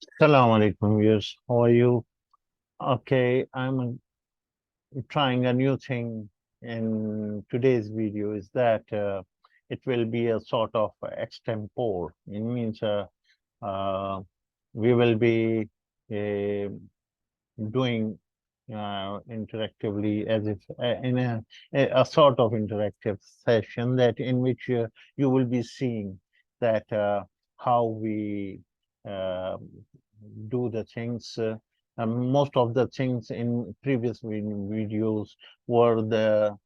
Assalamu alaikum, viewers. How are you? Okay, I'm trying a new thing in today's video is that it will be a sort of extempore. It means uh, we will be uh, doing interactively as if in a sort of interactive session that in which you will be seeing that how we uh, do the things. Most of the things in previous videos were the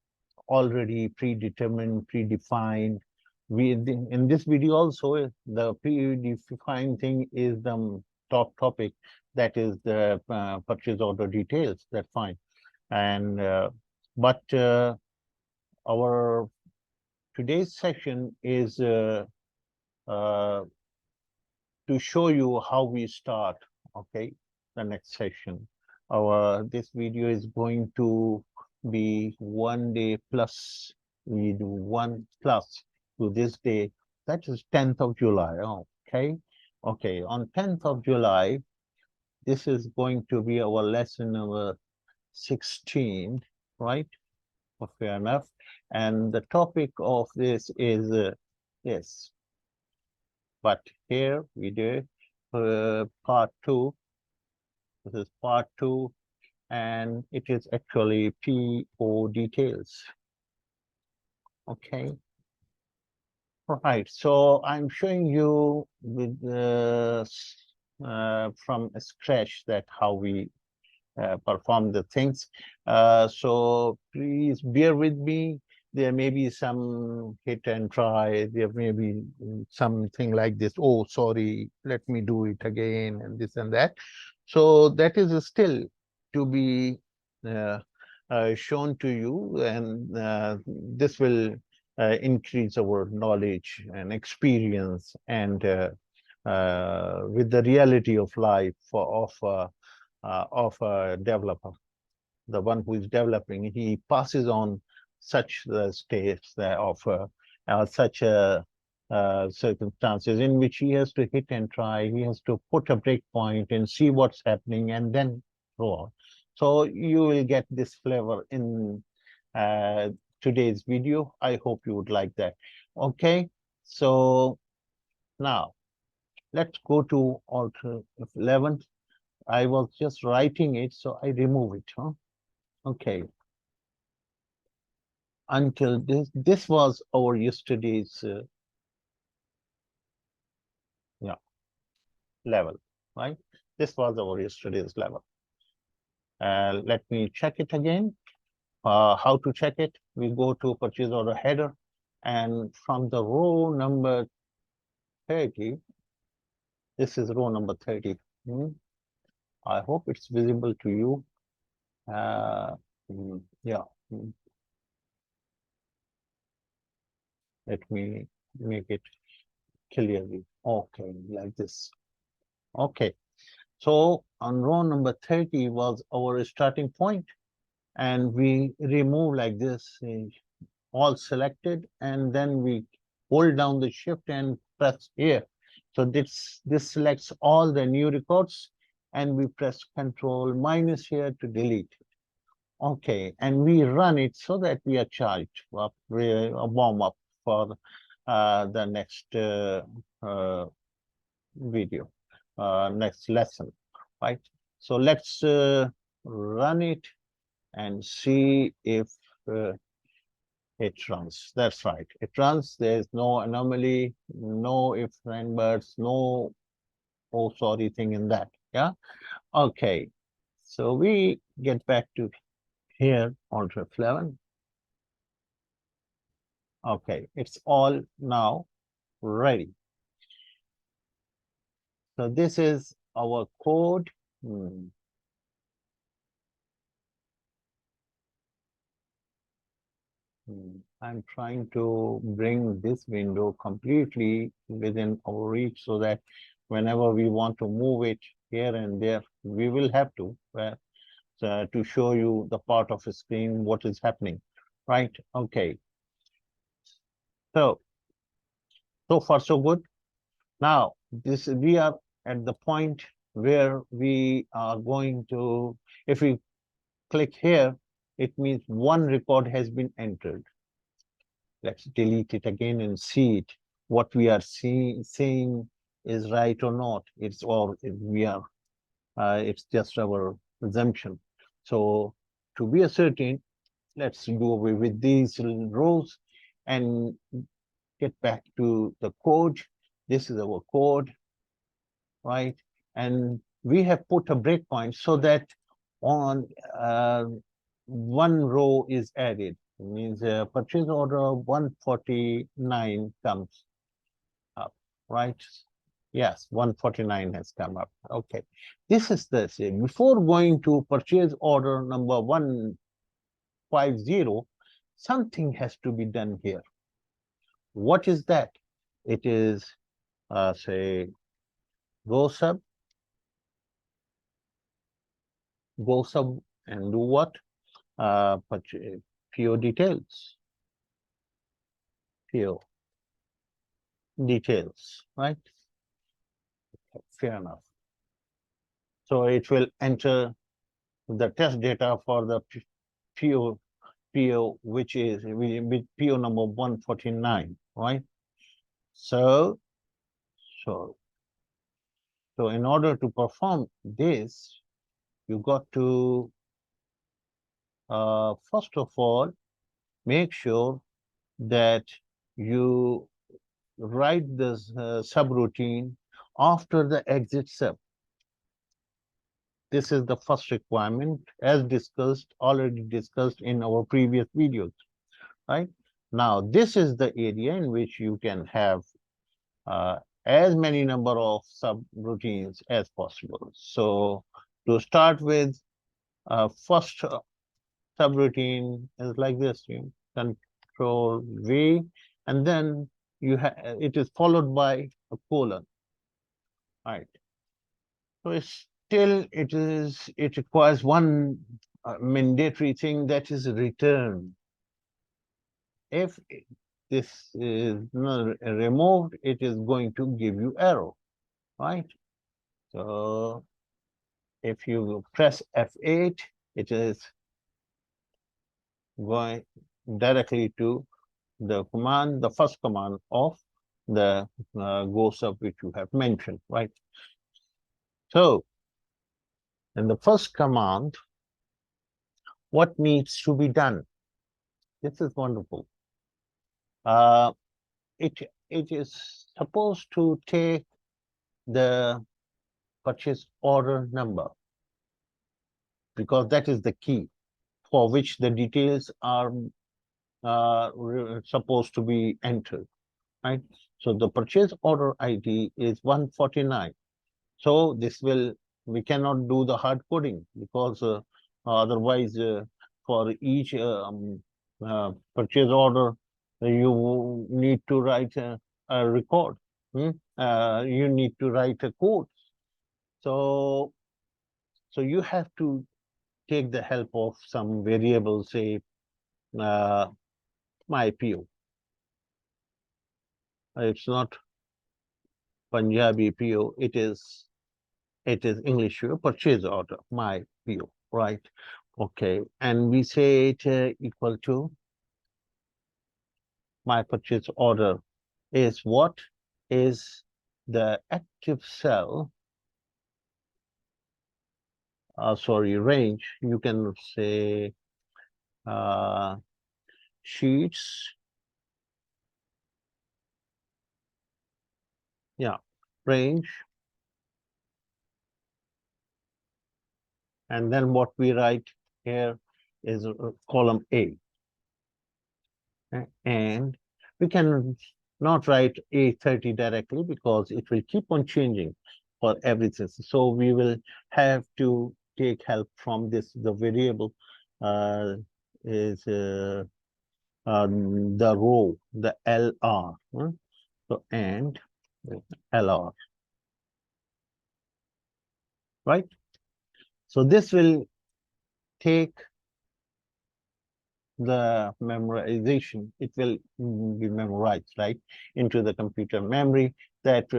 already predetermined, predefined. In this video also, the predefined thing is the top topic, that is the purchase order details. That's fine. And but our today's session is uh, to show you how we start. Okay, the next session. Our this video is going to be 1 day plus. We do 1 plus to this day. That is 10th of July. Okay, okay. On 10th of July, this is going to be our lesson number 16, right? Fair enough. And the topic of this is this. But here we do part two. This is part two, and it is actually PO details. Okay. Right. So I'm showing you with from scratch that how we perform the things. So please bear with me. There may be some hit and try. There may be something like this. Oh, sorry, let me do it again, and this and that. So that is still to be uh, shown to you, and this will increase our knowledge and experience, and with the reality of life of a developer. The one who is developing, he passes on such states of such circumstances in which he has to hit and try, he has to put a breakpoint and see what's happening and then go on. So you will get this flavor in uh, today's video. I hope you would like that. Okay, so now let's go to Alter 11. I was just writing it, so I remove it. Huh? Okay. Until this was our yesterday's yeah level, right? This was our yesterday's level. Let me check it again. How to check it? We go to purchase order header, and from the row number 30, this is row number 30. I hope it's visible to you. Yeah. Let me make it clearly. Okay, like this. Okay. So on row number 30 was our starting point, and we remove like this, all selected, and then we hold down the shift and press here. So this selects all the new records, and we press control minus here to delete it. Okay, and we run it so that we are charged up, a warm up for the next video, next lesson, right? So let's run it and see if it runs. That's right, it runs. There's no anomaly, no ifs and buts, no oh sorry thing in that. Yeah. Okay. So we get back to here on F11. Okay, it's all now ready. So this is our code. I'm trying to bring this window completely within our reach so that whenever we want to move it here and there, we will have to show you the part of the screen, what is happening, right? Okay. So far so good. Now we are at the point where we are going to, if we click here, it means one record has been entered. Let's delete it again and see it. What we are saying is right or not. It's or we are. It's just our assumption. So to be certain, let's do away with these rows and get back to the code. This is our code, right? And we have put a breakpoint so that on one row is added. It means purchase order 149 comes up, right? Yes, 149 has come up. Okay. This is the same. Before going to purchase order number 150, something has to be done here. What is that? It is, say, go sub and do what? PO details. PO details, right? Fair enough. So it will enter the test data for the PO, which is with PO number 149, right? So, so, so in order to perform this, you got to first of all make sure that you write this subroutine after the exit sub. This is the first requirement as already discussed in our previous videos, right? Now, this is the area in which you can have as many number of subroutines as possible. So to start with, first subroutine is like this, you control V, and then it is followed by a colon, right? So it requires one mandatory thing, that is return. If this is not removed, it is going to give you error, right? So if you press F8, it is going directly to the first command of the go sub which you have mentioned, right? So in the first command, what needs to be done? This is wonderful. Uh, it is supposed to take the purchase order number, because that is the key for which the details are supposed to be entered, right? So the purchase order ID is 149. So we cannot do the hard coding, because otherwise for each purchase order, you need to write a record. You need to write a code. So you have to take the help of some variable, say my PO. It's not Punjabi PO. It is English purchase order, my PO, right? Okay, and we say it equal to my purchase order is what is the active cell, sorry, range. You can say sheets, yeah, range, and then what we write here is column A. And we can not write A30 directly, because it will keep on changing for everything. So we will have to take help from this. The variable is the row, the LR. So and LR, right? So this will take the memorization. It will be memorized, right, into the computer memory, that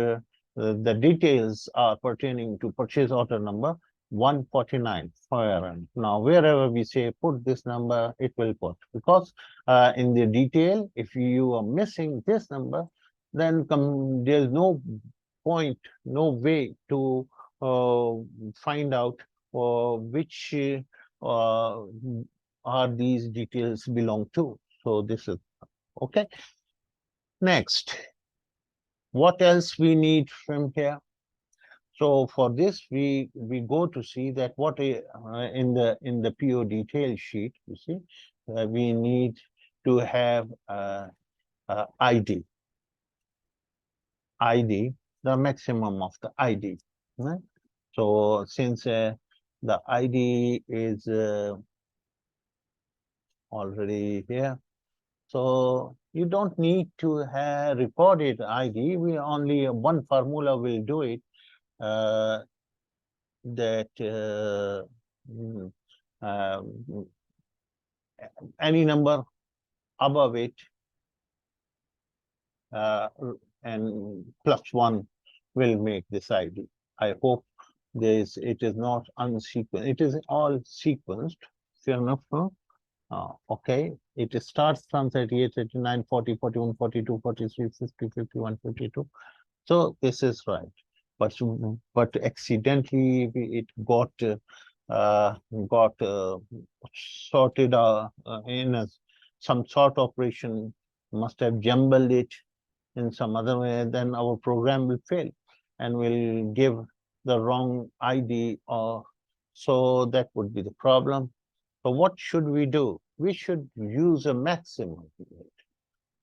the details are pertaining to purchase order number 149 for. Now, wherever we say put this number, it will put, because in the detail, if you are missing this number, then there's no point, no way to find out which are these details belong to. So this is okay. Next, what else we need from here? So for this, we go to see that what in the PO detail sheet, you see, we need to have ID, the maximum of the ID. Right? So since the ID is already here, so you don't need to have recorded ID. We only one formula will do it. That any number above it and +1 will make this ID. I hope it is not unsequenced. It is all sequenced. Fair enough, no? Okay, it starts from 38, 39, 40, 41, 42, 43, 50, 51, 52. So this is right. But accidentally it got sorted in some sort of operation, must have jumbled it in some other way, then our program will fail and will give the wrong ID, or so that would be the problem. So what should we do? We should use a maximum,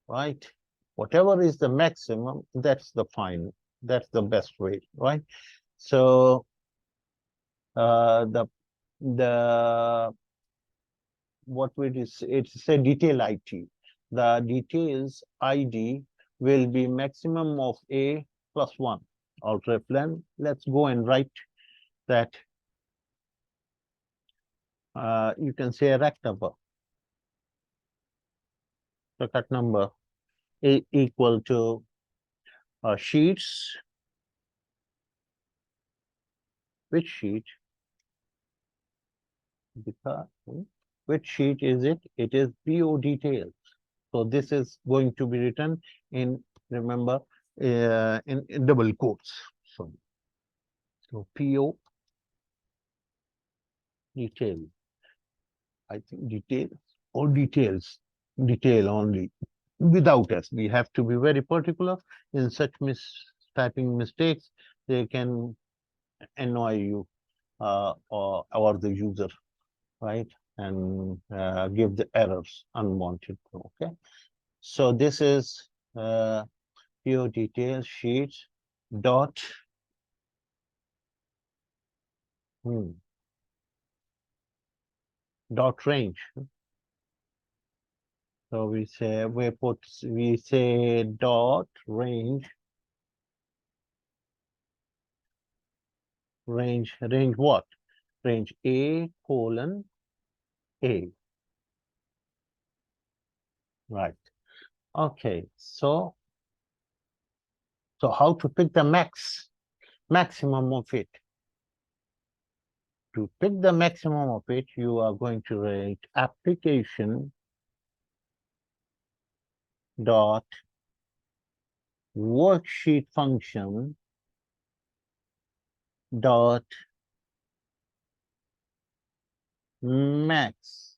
right? Whatever is the maximum, that's the fine. That's the best way, right? So the what it's a detail IT. The details ID will be maximum of A +1. Alt-F11. Let's go and write that. You can say a rect number. Record number equal to sheets. Which sheet? Which sheet is it? It is PO details. So this is going to be written in, remember, in double quotes. So PO detail. I think details or details, detail only, without S. We have to be very particular. In such typing mistakes, they can annoy you or the user, right? And give the errors unwanted. Okay. So this is PO details sheets dot dot range. So we say dot range what? Range A colon A. Right. Okay. So how to pick the maximum of it? To pick the maximum of it, you are going to write application dot worksheet function dot max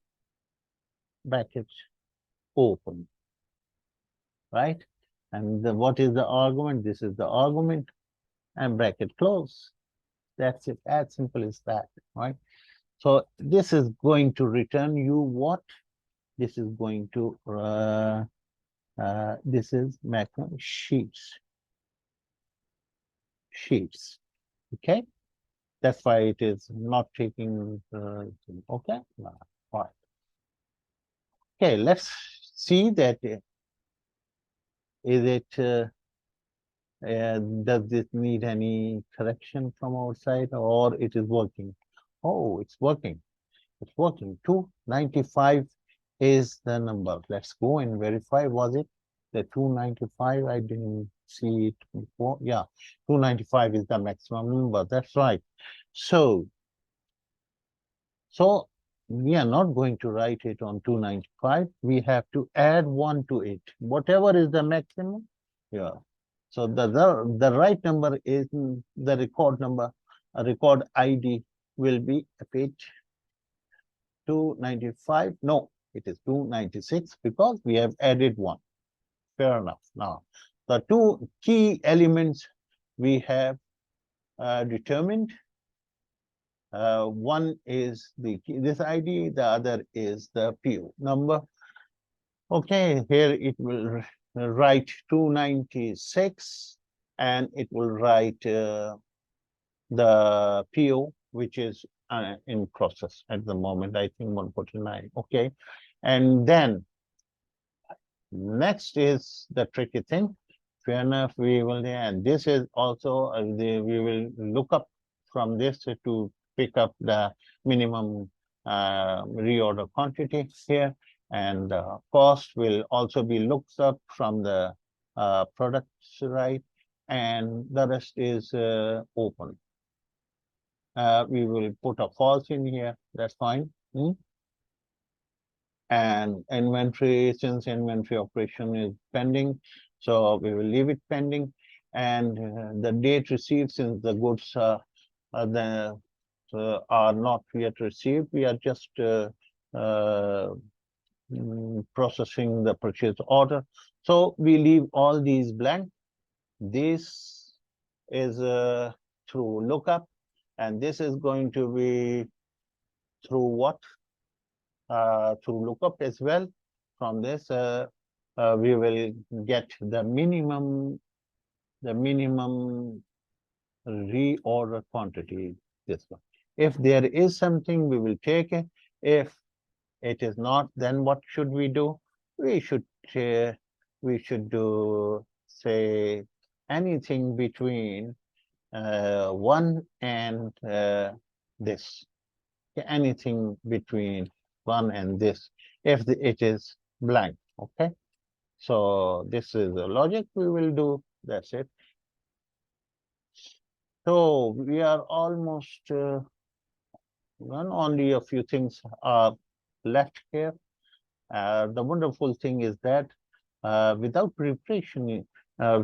bracket open, right? And what is the argument? This is the argument, and bracket close. That's it, as simple as that, right? So this is going to return you what? This is going to this is macro sheets. Okay, that's why it is not taking okay. Right. Okay, let's see that is it does this need any correction from our side, or it is working? Oh, it's working. It's working. 295 is the number. Let's go and verify. Was it the 295? I didn't see it before. Yeah, 295 is the maximum number. That's right. So we are not going to write it on 295. We have to add 1 to it. Whatever is the maximum, yeah. So the right number is the record number. A record ID will be a page 295. No, it is 296 because we have added 1. Fair enough. Now, the two key elements we have determined. One is this ID, the other is the PO number. Okay, here it will write 296 and it will write the PO, which is in process at the moment, I think 149. Okay, and then next is the tricky thing. Fair enough, we will, and this is also we will look up from this to pick up the minimum reorder quantity here, and cost will also be looked up from the products, right? And the rest is open. We will put a false in here. That's fine. And inventory, since inventory operation is pending, so we will leave it pending. And the date received, since the goods are not yet received, we are just processing the purchase order. So we leave all these blank. This is through lookup, and this is going to be through what? Through lookup as well. From this, we will get the minimum reorder quantity. This one. If there is something, we will take it. If it is not, then what should we do? We should do, say, anything between 1 and this. Anything between 1 and this, if it is blank. Okay, so this is the logic we will do. That's it. So we are almost done. Only a few things are left here. The wonderful thing is that without preparation,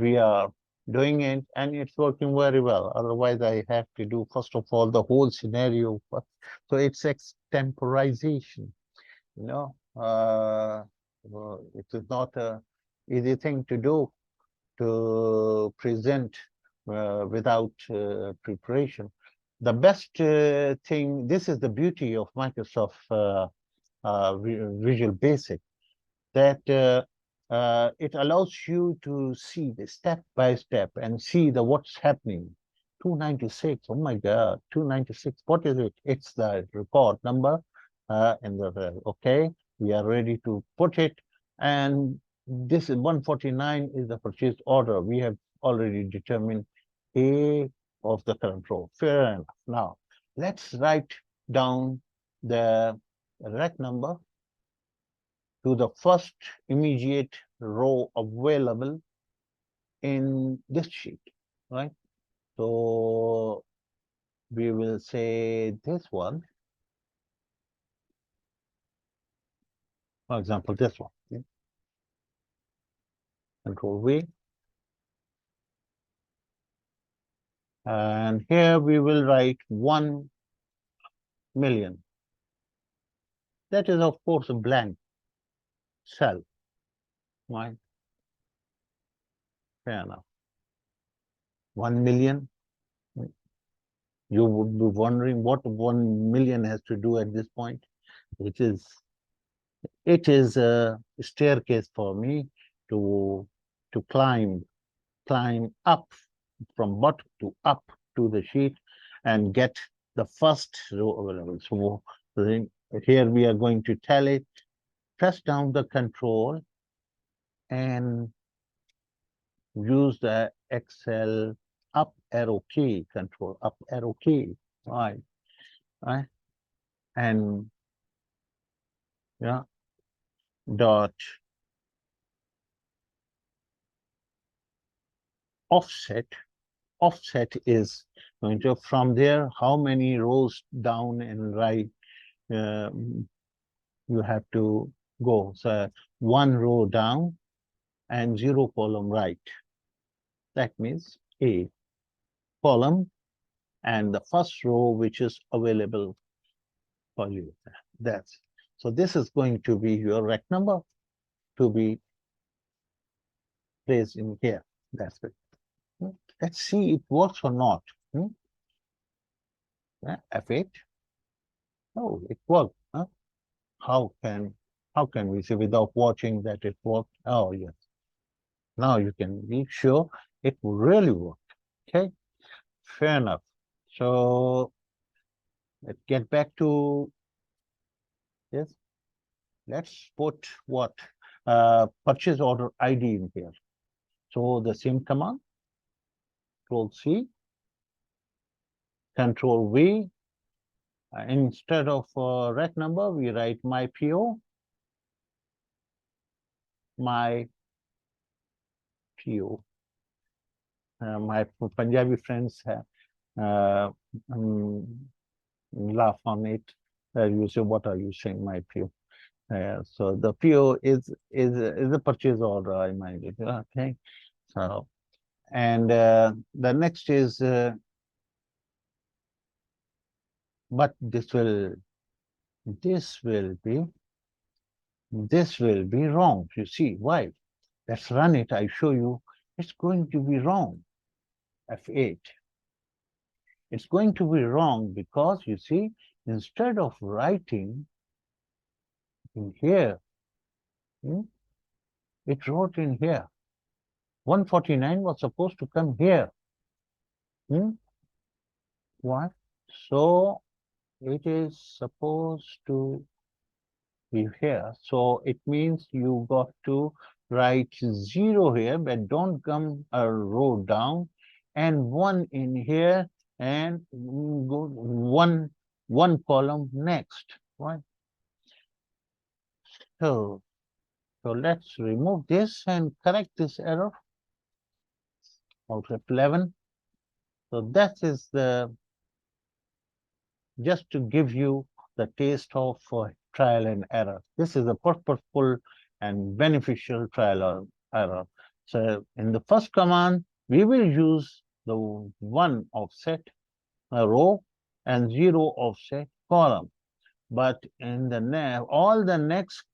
we are doing it, and it's working very well. Otherwise, I have to do, first of all, the whole scenario. So it's extemporization. You know, it is not a easy thing to do, to present without preparation. The best thing, this is the beauty of Microsoft Visual Basic, that it allows you to see the step by step and see the what's happening. 296, oh my God, 296, what is it? It's the record number in the, okay, we are ready to put it. And this is 149 is the purchase order. We have already determined A of the current row. Fair enough. Now, let's write down the rack number to the first immediate row available in this sheet, right? So we will say this one, for example, this one. Okay? Control V. And here we will write 1 million. That is, of course, a blank cell, right? Fair enough. 1 million. You would be wondering what 1 million has to do at this point. It is a staircase for me to climb up from bottom to up to the sheet and get the first row available. So here we are going to tell it, press down the control and use the Excel up arrow key, control up arrow key, right? And yeah, dot offset. Offset is going to, from there, how many rows down and right you have to go. So 1 row down and 0 column right. That means a column and the first row which is available for you. That's so this is going to be your rect number to be placed in here. That's it. Let's see it works or not. F8. Oh, it worked. Huh? How can we say without watching that it worked? Oh yes. Now you can be sure it really worked. Okay, fair enough. So let's get back to this. Let's put what purchase order ID in here. So the same command, Control C, Control V. Instead of rec number, we write my PO, my PO. My Punjabi friends laugh on it. You say, what are you saying, my PO? So the PO is a purchase order, I mind it. Okay. So, and the next is, but this will be wrong. You see why? Let's run it. I show you. It's going to be wrong. F8. It's going to be wrong because you see, instead of writing in here, it wrote in here. 149 was supposed to come here. What? So it is supposed to be here. So it means you got to write 0 here, but don't come a row down, and 1 in here, and go one column next. Right? So let's remove this and correct this error. Alt F11. So that is just to give you the taste of trial and error. This is a purposeful and beneficial trial or error. So in the first command, we will use the 1 offset row and 0 offset column. But in the all the next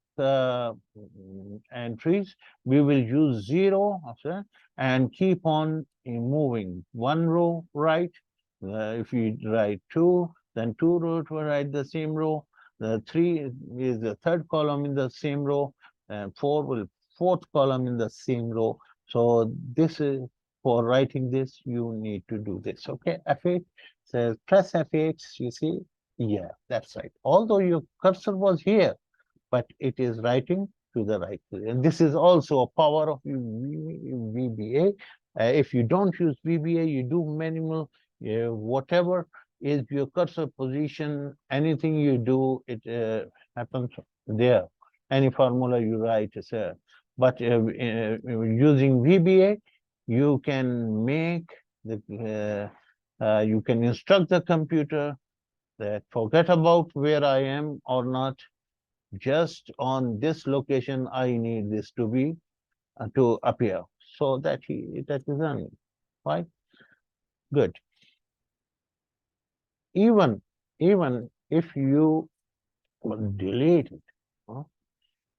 entries, we will use 0 offset and keep on moving 1 row right. If you write 2, then 2 rows will write the same row. The 3 is the third column in the same row, and 4 will fourth column in the same row. So this is for writing this, you need to do this. Okay, F8 says press F8. You see, yeah, that's right. Although your cursor was here, but it is writing to the right. And this is also a power of VBA. If you don't use VBA, you do manual, whatever is your cursor position, anything you do, it happens there. Any formula you write is there. But using VBA, you can make the, you can instruct the computer that forget about where I am or not. Just on this location, I need this to be to appear. So that is running, right? Good. Even if you delete it,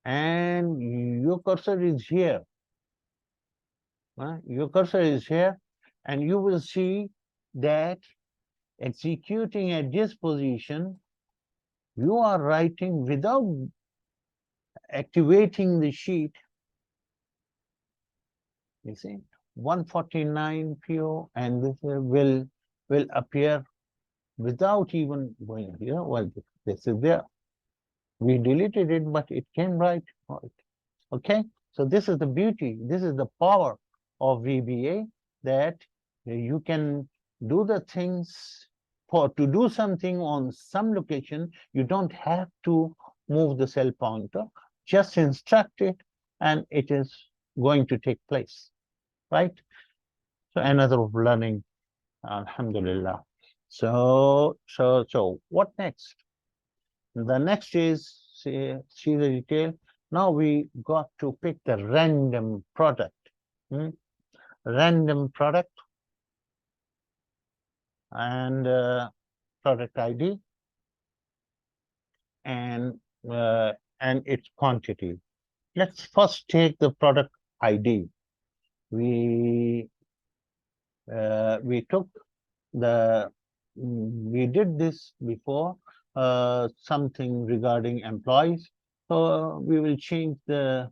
and your cursor is here, your cursor is here, and you will see that executing at this position, you are writing without activating the sheet. You see, 149 PO, and this will appear without even going here. Well, this is there. We deleted it, but it came right. Okay, so this is the beauty. This is the power of VBA, that you can do the things to do something on some location. You don't have to move the cell pointer. Just instruct it, and it is going to take place, right? So another of learning, alhamdulillah. So what next? The next is see the detail. Now we got to pick the random product. Hmm? Random product and product ID and uh, and its quantity. Let's first take the product ID. We took the we did this before, something regarding employees. So we will change the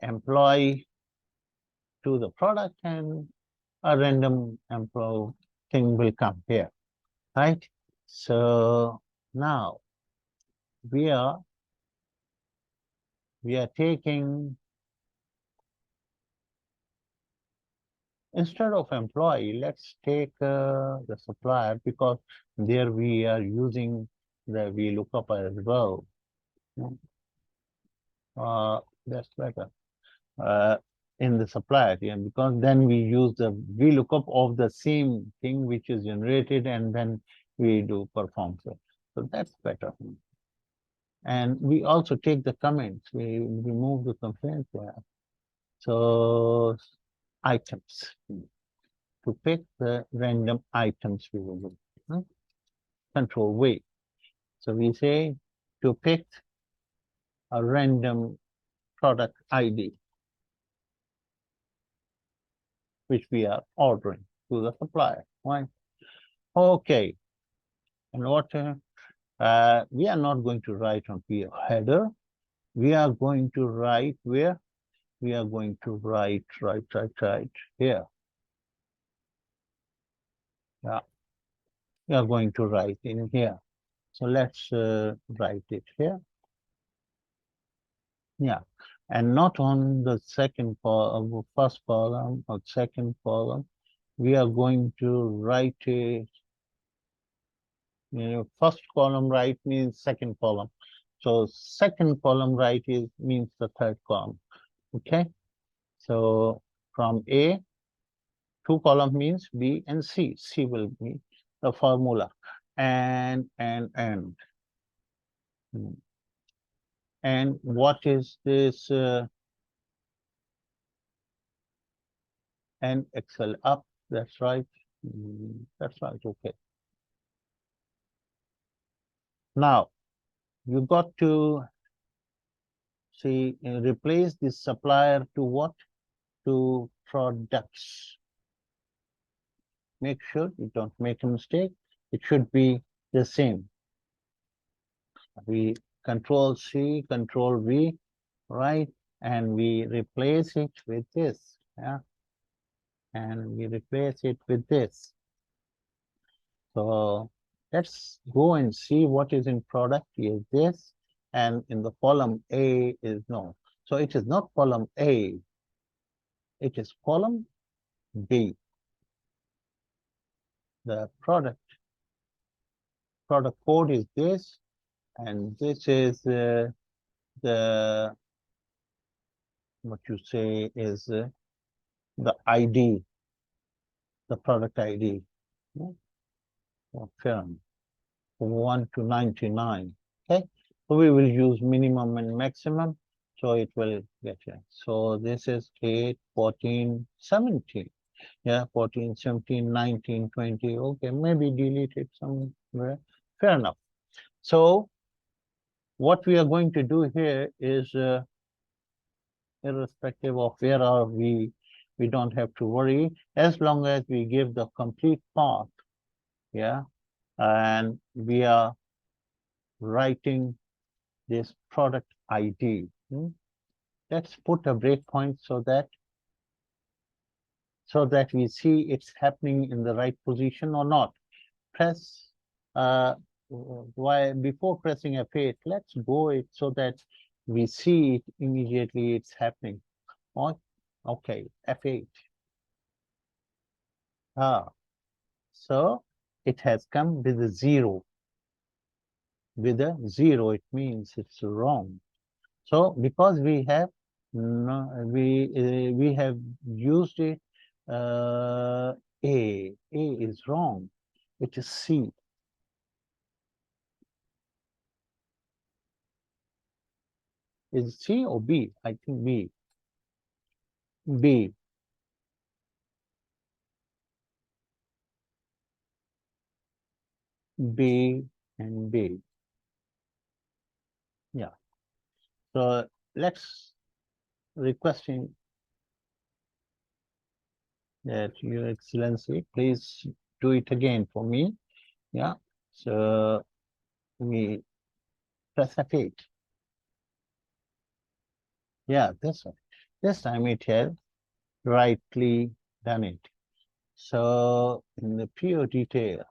employee to the product and a random employee thing will come here, right? So now we are taking, instead of employee, let's take the supplier, because there we are using the VLOOKUP as well. That's better. Uh, in the supplier, yeah, because then we use the VLOOKUP of the same thing which is generated, and then we do perform it. So that's better. And we also take the comments. We remove the complaints there. So items, to pick the random items we will do. Control V. So we say to pick a random product ID, which we are ordering to the supplier. Right? Okay. And what we are not going to write on here header. We are going to write where? We are going to write here. Yeah. We are going to write in here. So let's write it here. Yeah. And not on the second column, first column or second column. We are going to write it. First column right means second column. So second column right means the third column. Okay. So from A, two column means B and C. C will be the formula. And. And what is this? And Excel up. That's right. That's right. Okay. Now you got to see replace this supplier to what? To products. Make sure you don't make a mistake. It should be the same. We Control C, Control V, right? And we replace it with this. Yeah. And we replace it with this. So let's go and see what is in product is this, and in the column A is no. So it is not column A, it is column B. The product code is this, and this is the what you say is the ID, the product ID. Film 1 to 99. Okay, so we will use minimum and maximum, so it will get here. So this is 8, 14, 17. Yeah, 14, 17, 19, 20. Okay, maybe delete it somewhere. Fair enough. So what we are going to do here is irrespective of where are we don't have to worry as long as we give the complete path. Yeah, and we are writing this product ID. Let's put a breakpoint so that we see it's happening in the right position or not. Press why before pressing F8, let's go it so that we see it immediately it's happening. Okay, F8. So it has come with a 0. With a 0, it means it's wrong. So because we have we have used it Uh, A. A is wrong. It is C. Is it C or B? I think B. B. B and B. Yeah. So let's requesting that Your Excellency, please do it again for me. Yeah. So we press F8. Yeah, this one. This time it has rightly done it. So in the pure detail,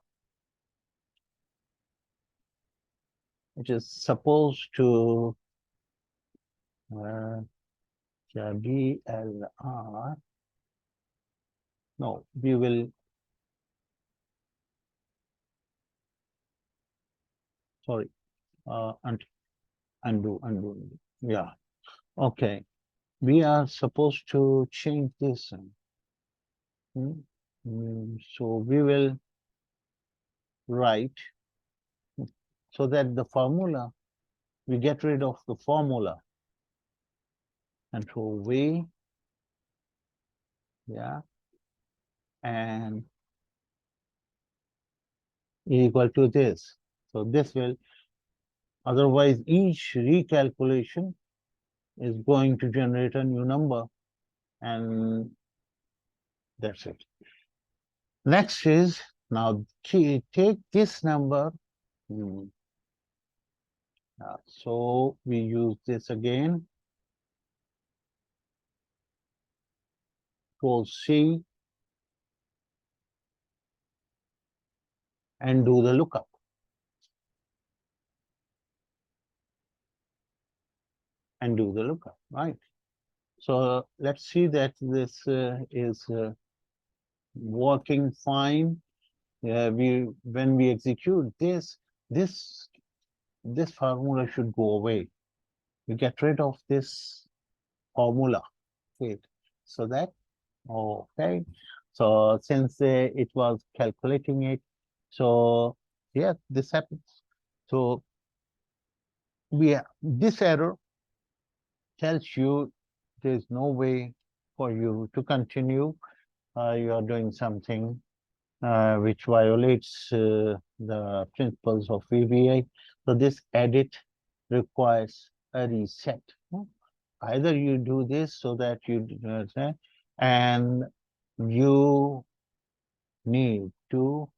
it is supposed to uh, BLR. No, we will, sorry, undo. Yeah, okay. We are supposed to change this. So we will write so that the formula, we get rid of the formula. Control V, yeah, and equal to this. So this will, otherwise each recalculation is going to generate a new number, and that's it. Next is, now take this number. So we use this again. Control C and do the lookup. And do the lookup, right? So let's see that this is working fine. When we execute this, this formula should go away. We get rid of this formula. Wait, so that, okay. So since it was calculating it, so yeah, this happens. So this error tells you there's no way for you to continue. You are doing something which violates the principles of VBA. So this edit requires a reset. Either you do this so that you and you need to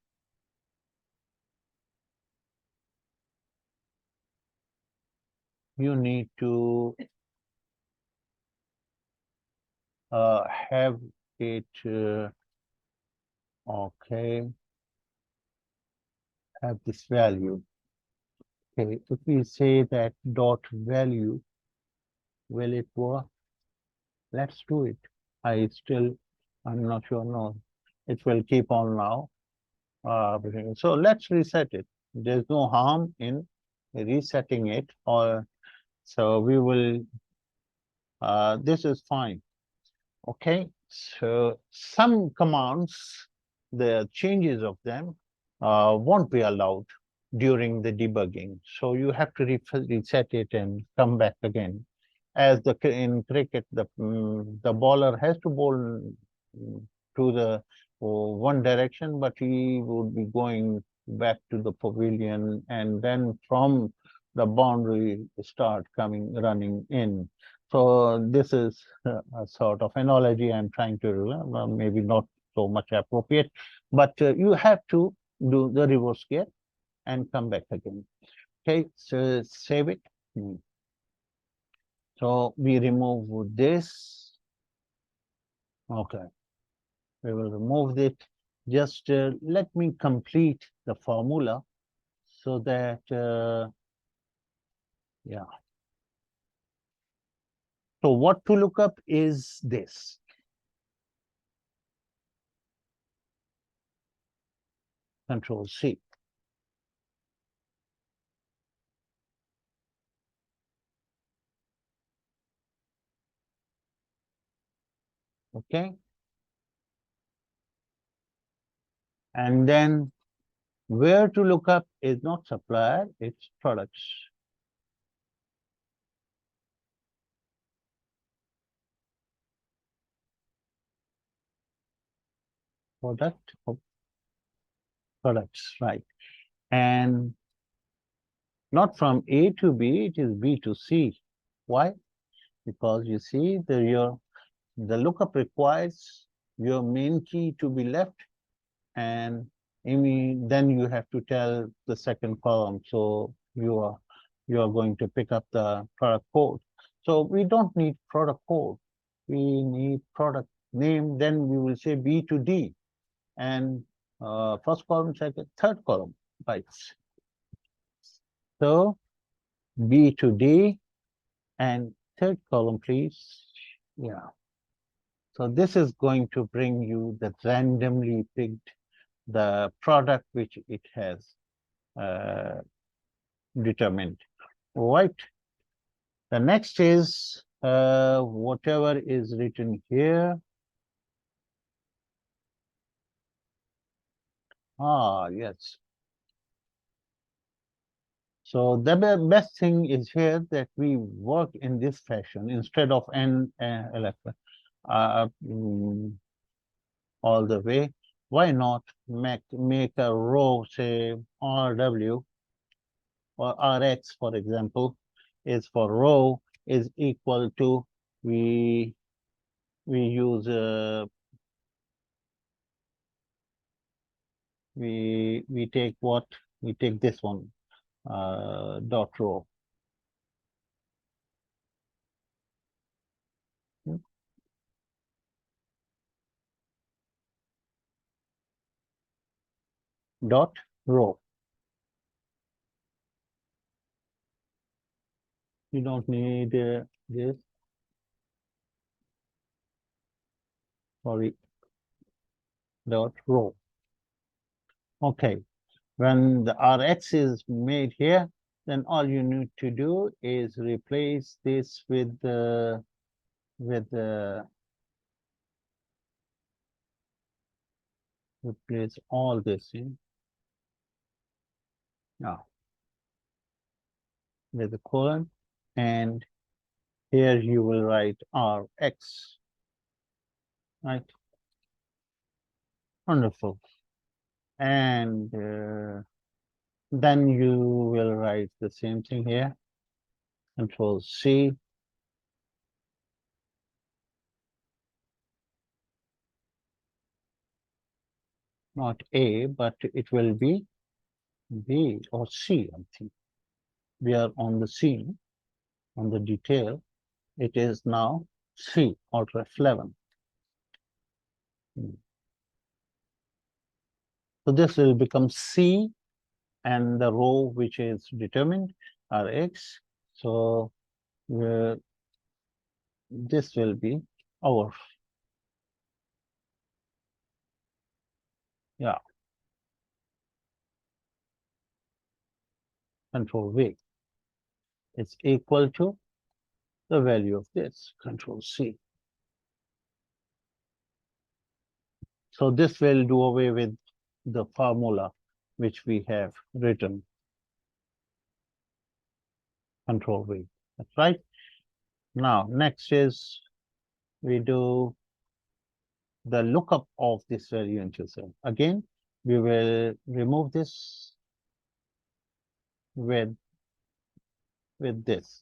have it okay, have this value. Okay, if we say that dot value, will it work? Let's do it. I'm not sure. No, it will keep on now. So let's reset it. There's no harm in resetting it, or so we will. This is fine. Okay. So some commands, the changes of them won't be allowed during the debugging. So you have to reset it and come back again. As in cricket, the bowler has to bowl to the one direction, but he would be going back to the pavilion, and then from the boundary start running in. So this is a sort of analogy I'm trying to maybe not so much appropriate, but you have to do the reverse gear and come back again. Okay, so save it. So we remove this. Okay, we will remove it. Just let me complete the formula so that, yeah. So what to look up is this. Control C. Okay. And then where to look up is not supplier, it's products. Product of products, right? And not from A to B, it is B to C. Why? Because you see the lookup requires your main key to be left, and then you have to tell the second column. So you are going to pick up the product code. So we don't need product code. We need product name. Then we will say B to D, and first column, second, third column bytes. So B to D and third column, please. Yeah. So this is going to bring you the randomly picked the product which it has uh, determined. Right. The next is whatever is written here. Ah, yes. So the best thing is here that we work in this fashion instead of all the way. Why not make a row, say RW or Rx, for example, is for row is equal to we we use we take what we take this one dot row. Dot row. You don't need this. Sorry, dot row. Okay. When the Rx is made here, then all you need to do is replace this with replace all this in now with the colon, and here you will write Rx, right? Wonderful. And then you will write the same thing here. Control C. Not A, but it will be B or C, I think. We are on the C, on the detail. It is now C, or F11. So this will become C, and the row which is determined are X. So this will be our, yeah, control V. It's equal to the value of this, control C. So this will do away with the formula which we have written, control V. That's right. Now, next is we do the lookup of this value intercept. Again, we will remove this with this,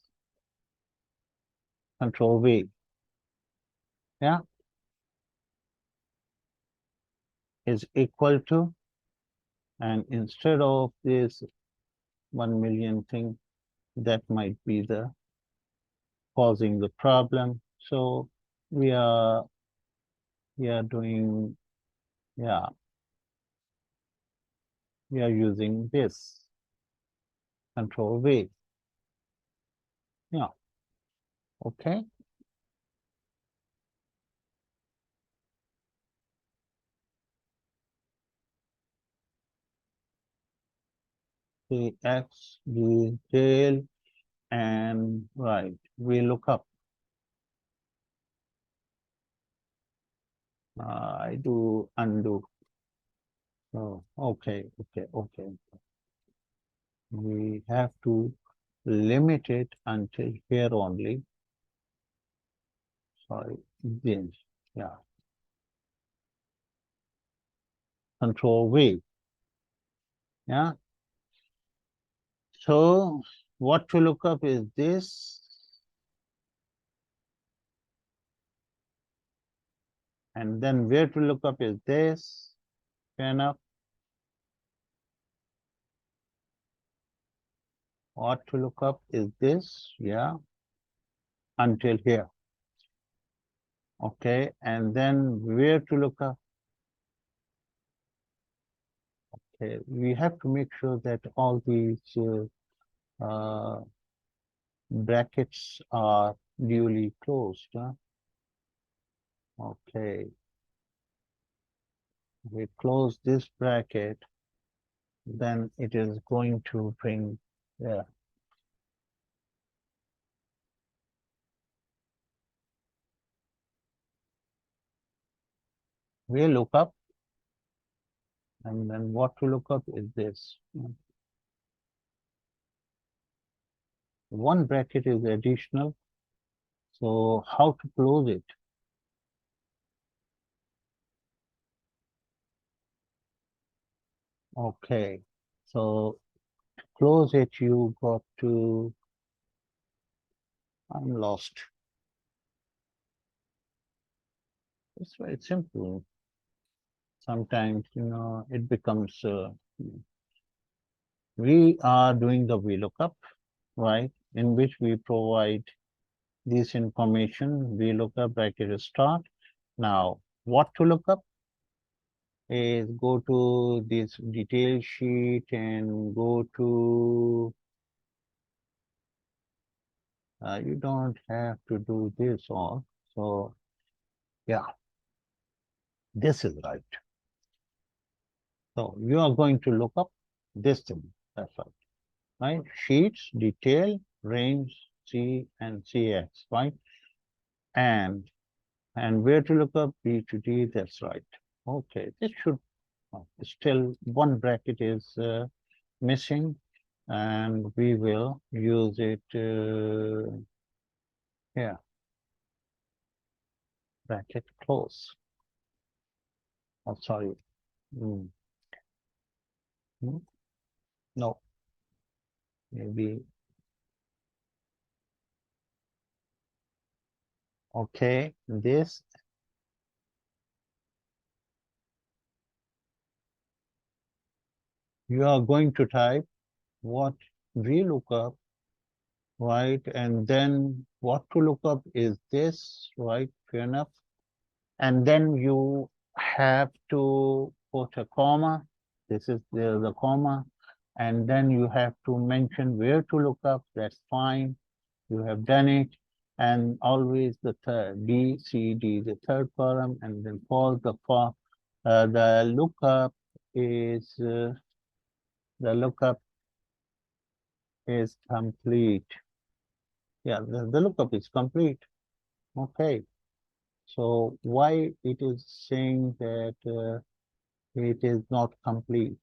control V. Yeah, is equal to, and instead of this 1 million thing, that might be the causing the problem. So we are doing, yeah, we are using this, control V. Yeah, okay. The X, the tail, and right, we look up. I do undo. Oh, okay. We have to limit it until here only. Sorry, this. Yeah. Control V. Yeah. So what to look up is this, and then where to look up is this. Fair enough. What to look up is this, yeah, until here. Okay, and then where to look up? Okay, we have to make sure that all these brackets are duly closed. Huh? Okay, we close this bracket, then it is going to bring, yeah. We look up, and then what to look up is this. One bracket is additional, so how to close it? Okay, so close it, you got to, I'm lost. It's very simple. Sometimes, it becomes, we are doing the VLOOKUP, right? In which we provide this information, VLOOKUP bracket start. Now, what to look up is go to this detail sheet and go to, you don't have to do this all. So, yeah, this is right. So you are going to look up this thing. That's right? Sheets, detail, range, C and CX, right? And where to look up B to D, that's right. Okay, this should still one bracket is missing, and we will use it here. Bracket close. Oh, sorry. Mm. No, maybe. Okay, this. You are going to type what we look up, right? And then what to look up is this, right? Fair enough. And then you have to put a comma. This is the comma. And then you have to mention where to look up. That's fine. You have done it. And always the third, B, C, D, the third column, and then pause the lookup is the lookup is complete. Yeah, the lookup is complete. Okay. So why it is saying that it is not complete?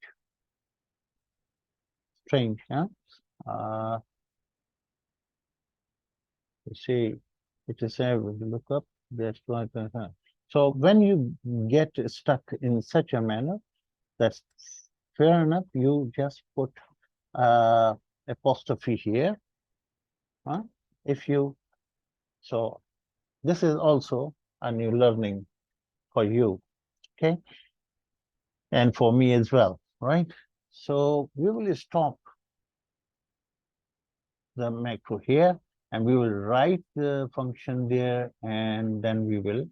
Strange, huh? Uh, you see, it is a lookup. That's what. So when you get stuck in such a manner, that's fair enough. You just put apostrophe here. Huh? If you so this is also a new learning for you, okay, and for me as well, right? So we will stop the macro here, and we will write the function there, and then we will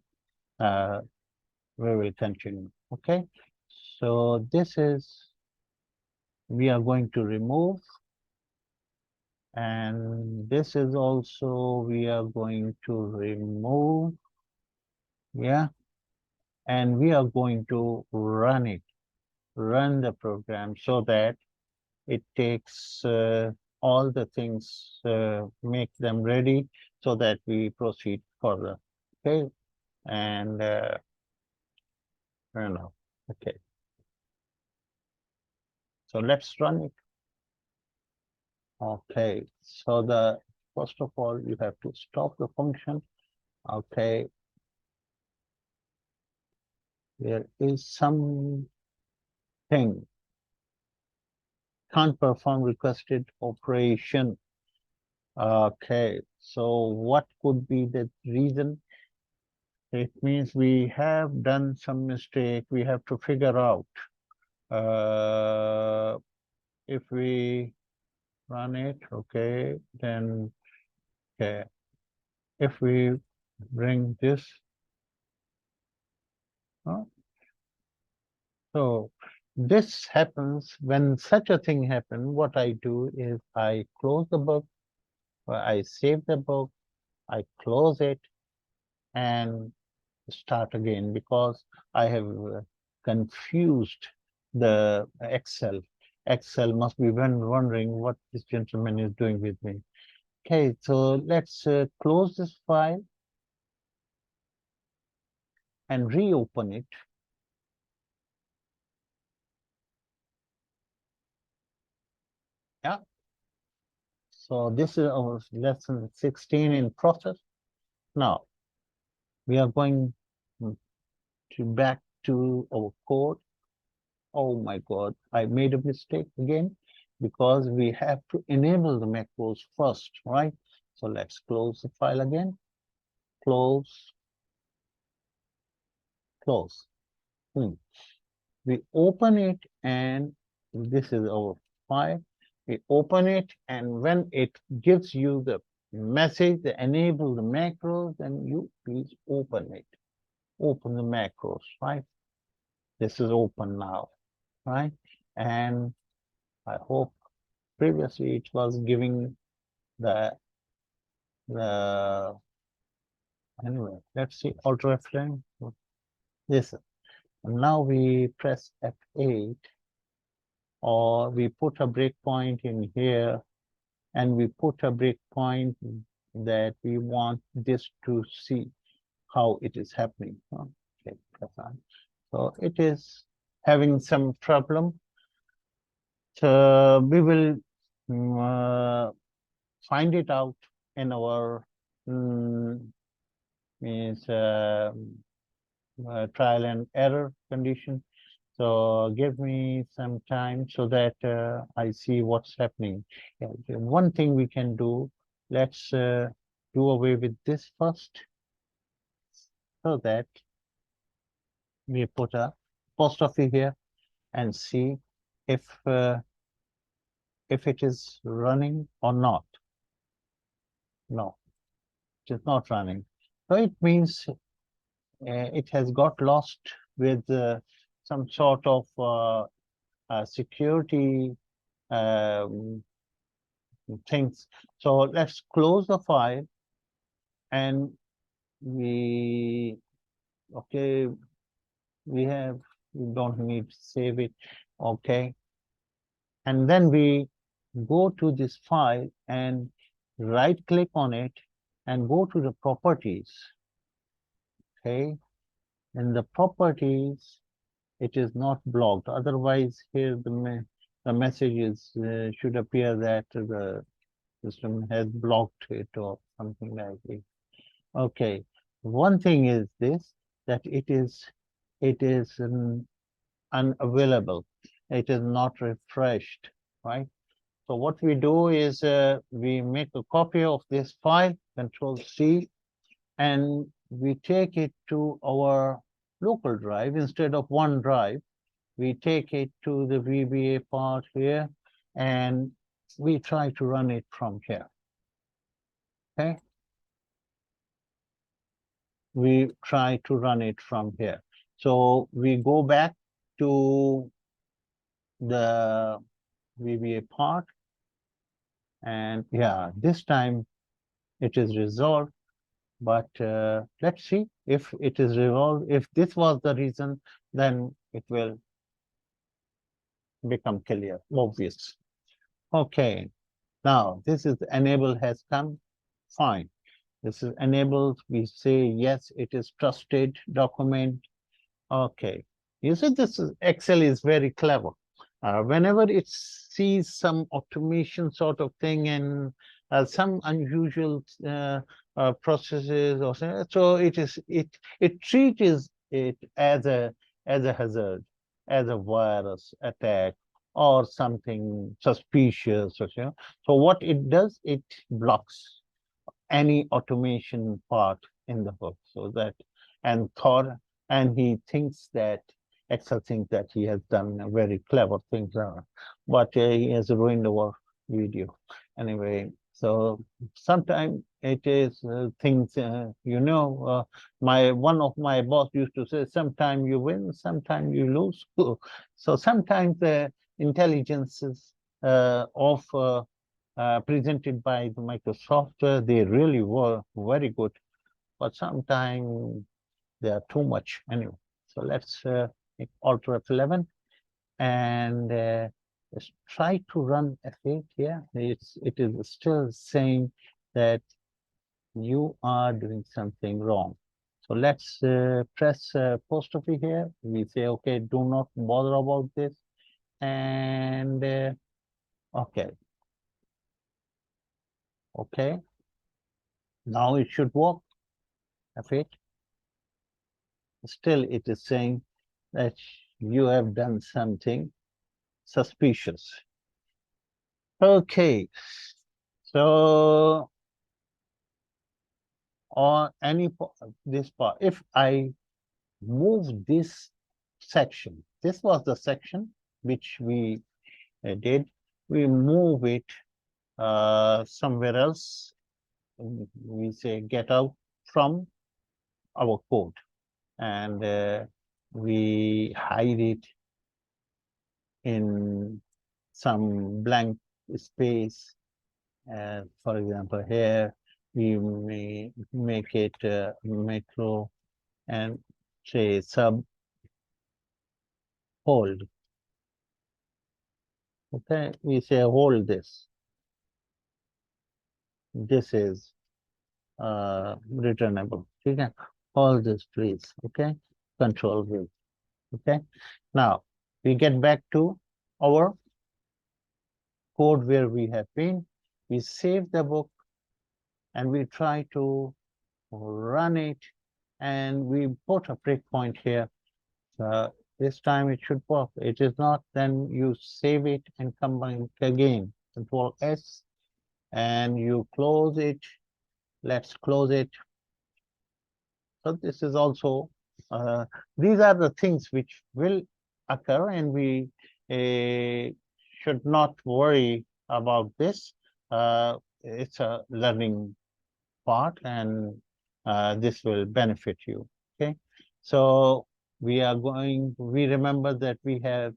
continue. Okay. So this is we are going to remove, and this is also we are going to remove. Yeah, and we are going to run the program so that it takes all the things, make them ready so that we proceed further. Okay, and I don't know. Okay. So let's run it. Okay, so the first of all, you have to stop the function. Okay, there is some thing can't perform requested operation. Okay, so what could be the reason? It means we have done some mistake. We have to figure out if we run it. Okay, then okay, if we bring this. So this happens when such a thing happens. What I do is I close the book, or I save the book, I close it, and start again because I have confused the Excel. Excel must be wondering what this gentleman is doing with me. Okay, so let's close this file and reopen it. Yeah. So this is our lesson 16 in process. Now we are going to back to our code. Oh my God, I made a mistake again because we have to enable the macros first, right? So let's close the file again. Close, close. We open it and this is our file. We open it and when it gives you the message, the enable the macros, then you please open it. Open the macros, right? This is open now, right? And I hope previously it was giving the anyway, let's see, Alt F9. This. And now we press F8 or we put a breakpoint in here and we put a breakpoint that we want this to see how it is happening. Okay, press on. So it is having some problem. So we will find it out in our trial and error condition. So give me some time so that I see what's happening. Yeah, one thing we can do, let's do away with this first so that we put a apostrophe here and see if it is running or not. No, it is not running. So it means it has got lost with some sort of security things. So let's close the file and we don't need to save it. Okay. And then we go to this file and right click on it and go to the properties. Okay. In the properties, it is not blocked. Otherwise, here the message is should appear that the system has blocked it or something like it. Okay. One thing is this, that it is unavailable. It is not refreshed, right? So what we do is we make a copy of this file, Control C, and we take it to our local drive. Instead of OneDrive, we take it to the VBA part here, and we try to run it from here. Okay. We try to run it from here. So we go back to the VBA part. And yeah, this time it is resolved. But let's see if it is resolved. If this was the reason, then it will become clear, obvious. Okay, now this is enable has come. Fine. This is enabled. We say, yes, it is trusted document. Okay. You see, this is Excel is very clever. Whenever it sees some automation sort of thing and some unusual processes or so it treats it as a hazard, as a virus attack or something suspicious or so. So what it does, it blocks any automation part in the hook, so that and thought and he thinks that Excel thinks that he has done a very clever things, but he has ruined our video anyway. So sometimes it is things, my one of my boss used to say, sometimes you win, sometimes you lose. So sometimes the intelligences of presented by the Microsoft, they really were very good, but sometimes they are too much anyway. So let's make Alt F11 and let's try to run F8 here. It is still saying that you are doing something wrong. So let's press apostrophe here. We say, okay, do not bother about this. And okay. Okay. Now it should work. F8. Still it is saying that you have done something suspicious. Okay, so on this part, if I move this section, this was the section which we did, we move it somewhere else, we say get out from our code, and we hide it in some blank space. For example, here we may make it macro and say sub hold. Okay, we say hold this. This is returnable. Okay, hold this please. Okay, control V. Okay, now we get back to our code where we have been. We save the book and we try to run it, and we put a breakpoint here. This time it should work. It is not, then you save it and come back again. Control S and you close it. Let's close it. So this is also, these are the things which will occur, and we should not worry about this. It's a learning part, and this will benefit you. Okay, so we remember that we have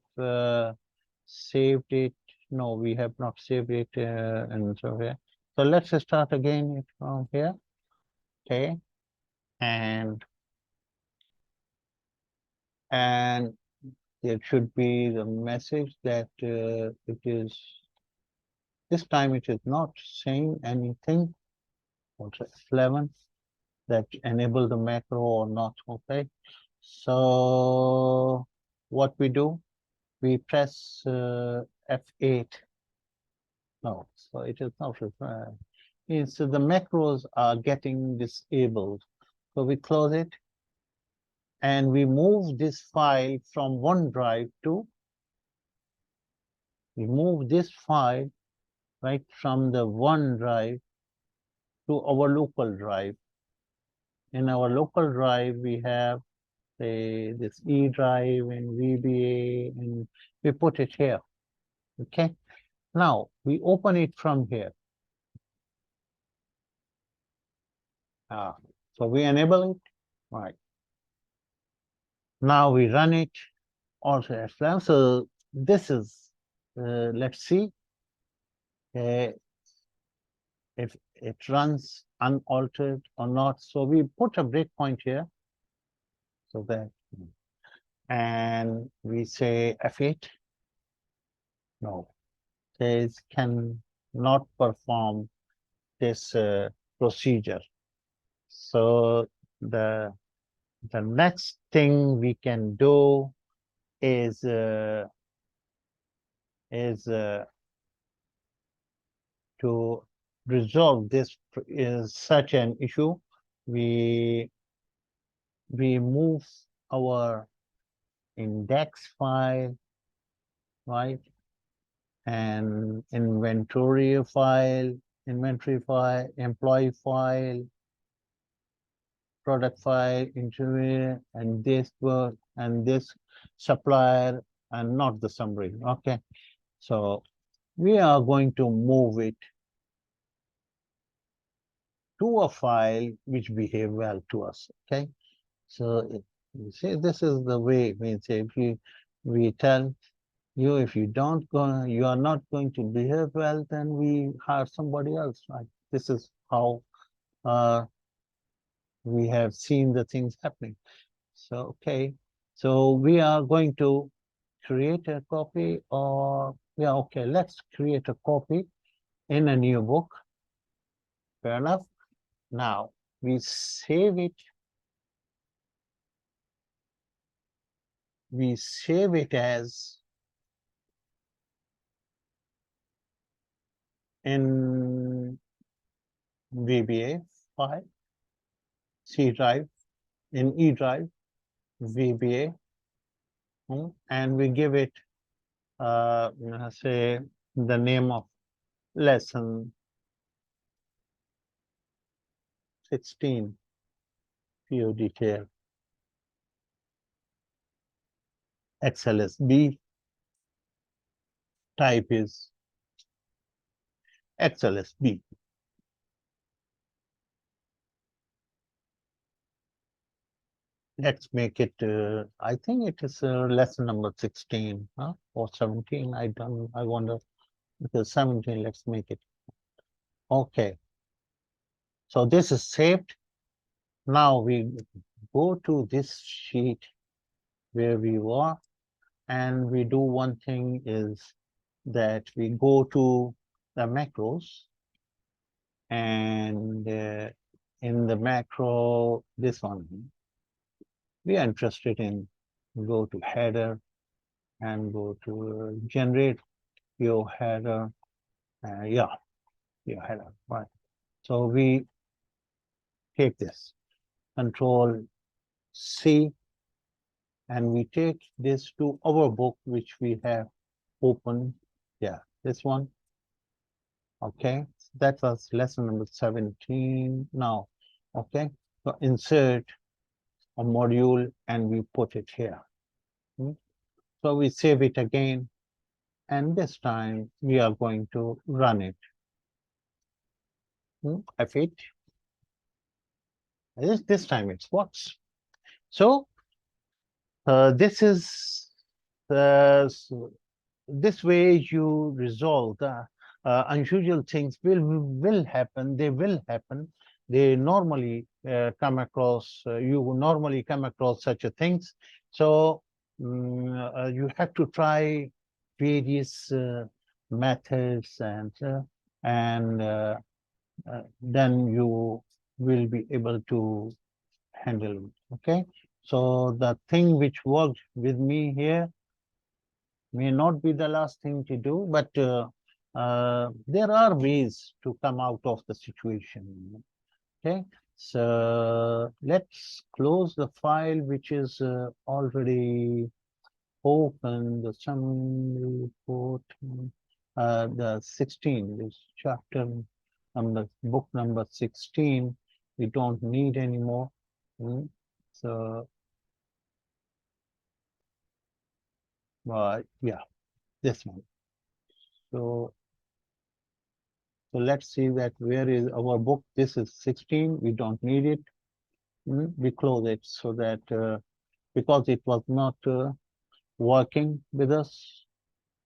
saved it. No, we have not saved it, and so here. So let's start again from here. Okay, and there should be the message that it is, this time it is not saying anything. Also 11 that enable the macro or not. Okay, so what we do, we press F8. No, so it is not required. So the macros are getting disabled. So we close it and we move this file from OneDrive to, we move this file right from the OneDrive to our local drive. In our local drive, we have this E drive and VBA, and we put it here. Okay. Now we open it from here. So we enable it. Right. Now we run it also as well. So this is, let's see if it runs unaltered or not. So we put a breakpoint here. So that, and we say F8. No, this can not perform this procedure. So the next thing we can do is is to resolve this is such an issue. We move our index file, right? And inventory file, employee file, product file, interview, and this work, and this supplier, and not the summary. Okay. So we are going to move it to a file which behave well to us. Okay. So you see, this is the way we say, if we tell you, if you don't go, you are not going to behave well, then we hire somebody else, right? This is how we have seen the things happening. So, okay. So we are going to create a copy, or yeah, okay, let's create a copy in a new book. Fair enough. Now we save it. We save it as in VBA file, C drive, in E drive, VBA, and we give it, say, the name of lesson 16, PO detail, XLSB, type is XLSB. Let's make it, I think it is lesson number 16, huh? Or 17, I wonder, because 17, let's make it. Okay. So this is saved. Now we go to this sheet where we were, and we do one thing is that we go to the macros, and in the macro, this one, we are interested in, go to header and go to generate your header. Yeah, your header, right. So we take this, Control C, and we take this to our book, which we have opened. Yeah, this one. Okay, that was lesson number 17. Now, okay, so insert a module and we put it here. So we save it again, and this time we are going to run it. F8. This time it works. So this is this way you resolve the unusual things will happen. They will happen. They normally come across. You normally come across such a things. So you have to try various methods, and then you will be able to handle it. Okay. So the thing which worked with me here may not be the last thing to do, but there are ways to come out of the situation. Okay, so let's close the file which is already open, the summary report, the 16, this chapter number, book number 16, we don't need anymore. So, yeah, this one. So let's see that where is our book. This is 16. We don't need it. We close it so that because it was not working with us.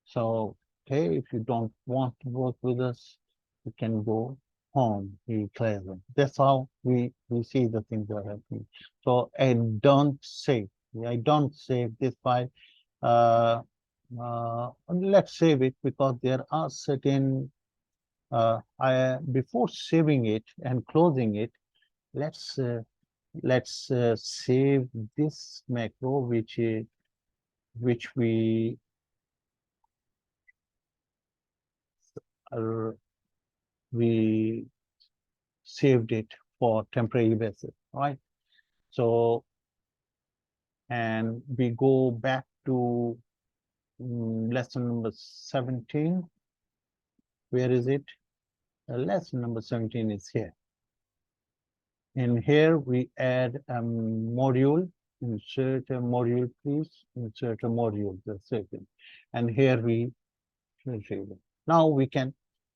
So, okay, if you don't want to work with us, you can go home. We clear them. That's how we see the things that are happening. So I don't save. I don't save this file. Let's save it because there are certain before saving it and closing it, let's save this macro which we we saved it for temporary basis, right? So, and we go back to lesson number 17. Where is it? Lesson number 17 is here. In here, we add a module. Insert a module, please. Insert a module, the second. And here we retrieve it. Now we can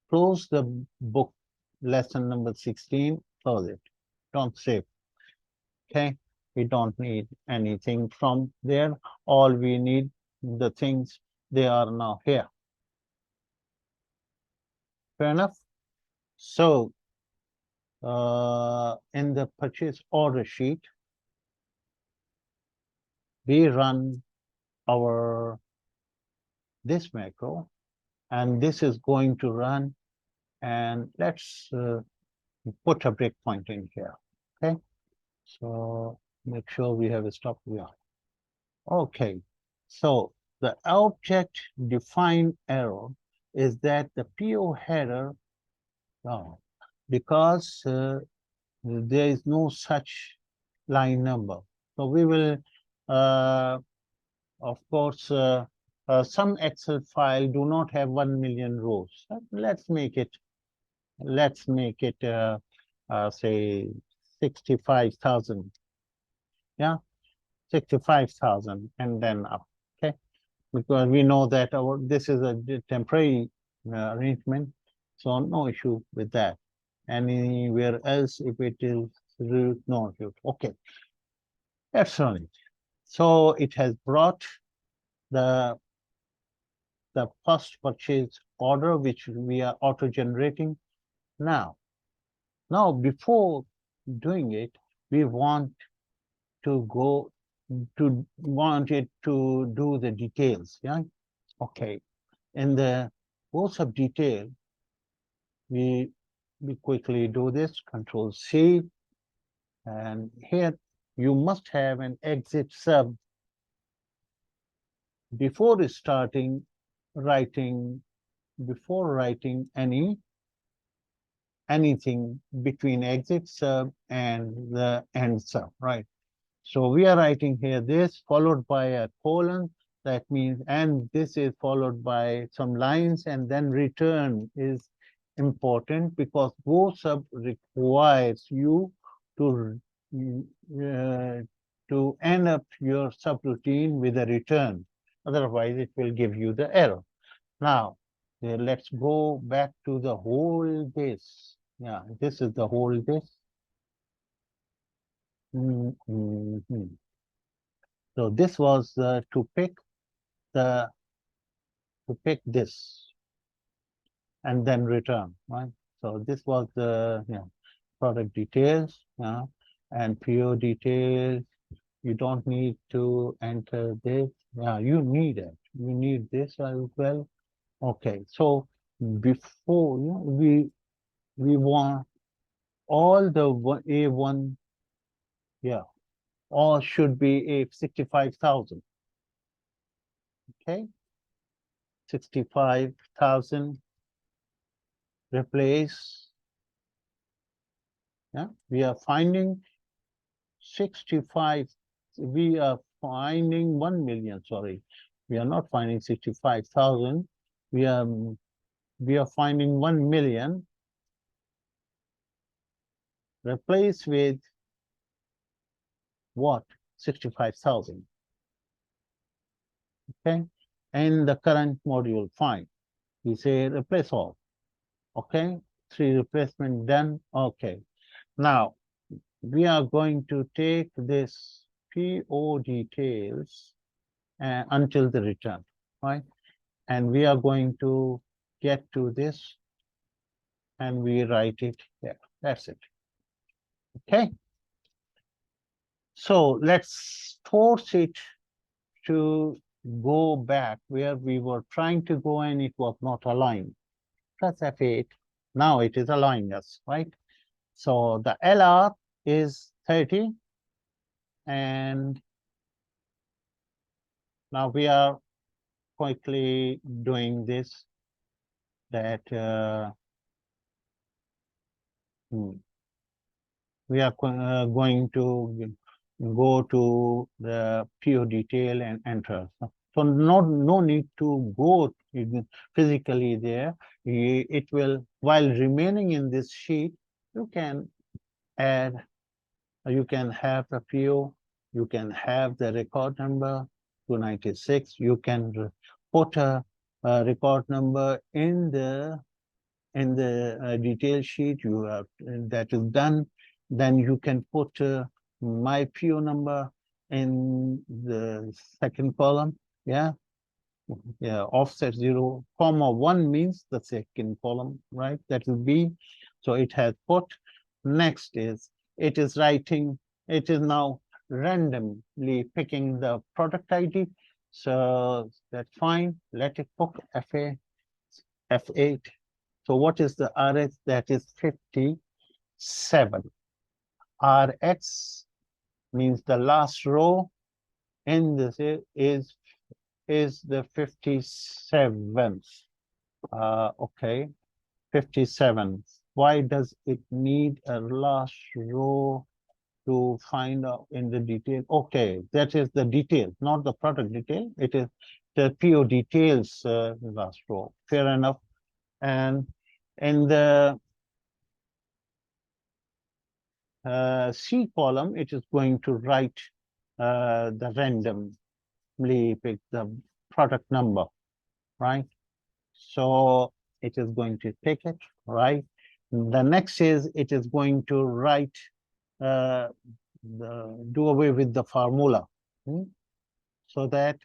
close the book, lesson number 16, close it. Don't save. Okay, we don't need anything from there. All we need, the things, they are now here. Fair enough. So in the purchase order sheet, we run our this macro, and this is going to run, and let's put a breakpoint in here. Okay, so make sure we have a stop here. Okay, so the object defined error is that the PO header, because there is no such line number. So we will, of course, some Excel file do not have 1 million rows. Let's make it, say 65,000. Yeah, 65,000 and then up. Okay, because we know that this is a temporary arrangement, so no issue with that. Anywhere else, if it is root, no root. Okay, that's run it. So it has brought the first purchase order, which we are auto generating now. Now, before doing it, we want it to do the details. Yeah. Okay. In the course of detail, we quickly do this. Control C, and here you must have an exit sub before starting writing. Before writing anything between exit sub and the end sub, right? So we are writing here this followed by a colon. That means, and this is followed by some lines, and then return is important because go sub requires you to end up your subroutine with a return. Otherwise, it will give you the error. Now, let's go back to the whole this. Yeah, this is the whole this. So this was to pick this and then return, right? So this was the product details, and PO details. You don't need to enter this. Yeah, you need it. You need this as well. Okay, so before we want all the A1, all should be a 65,000. Okay, 65,000 replace. Yeah, we are finding 65. We are finding 1 million. Sorry, we are not finding 65,000. We are finding 1 million. Replace with what? 65,000. Okay, and the current module, fine. We say replace all. Okay, 3 replacement done. Okay, now we are going to take this PO details until the return, right? And we are going to get to this and we write it there. That's it. Okay. So let's force it to go back where we were trying to go and it was not aligned. Press F8. Now it is aligned us, right? So the LR is 30. And now we are quickly doing this. that we are going to go to the PO detail and enter. So no need to go physically there. It will, while remaining in this sheet, you can add, you can have the PO, you can have the record number 296, you can put a record number in the detail sheet you have that is done. Then you can put my PO number in the second column. Yeah, offset 0, comma 1 means the second column, right? That will be, so it has put. Next is, it is writing, it is now randomly picking the product ID. So that's fine. Let it put F8. So what is the RX? That is 57. RX means the last row in this is the 57th. Okay, 57. Why does it need a last row to find out in the detail? Okay, that is the detail, not the product detail. It is the PO details last row. Fair enough. And in the C column, it is going to write the randomly pick the product number, right? So it is going to pick it, right? The next is, it is going to write, do away with the formula, so that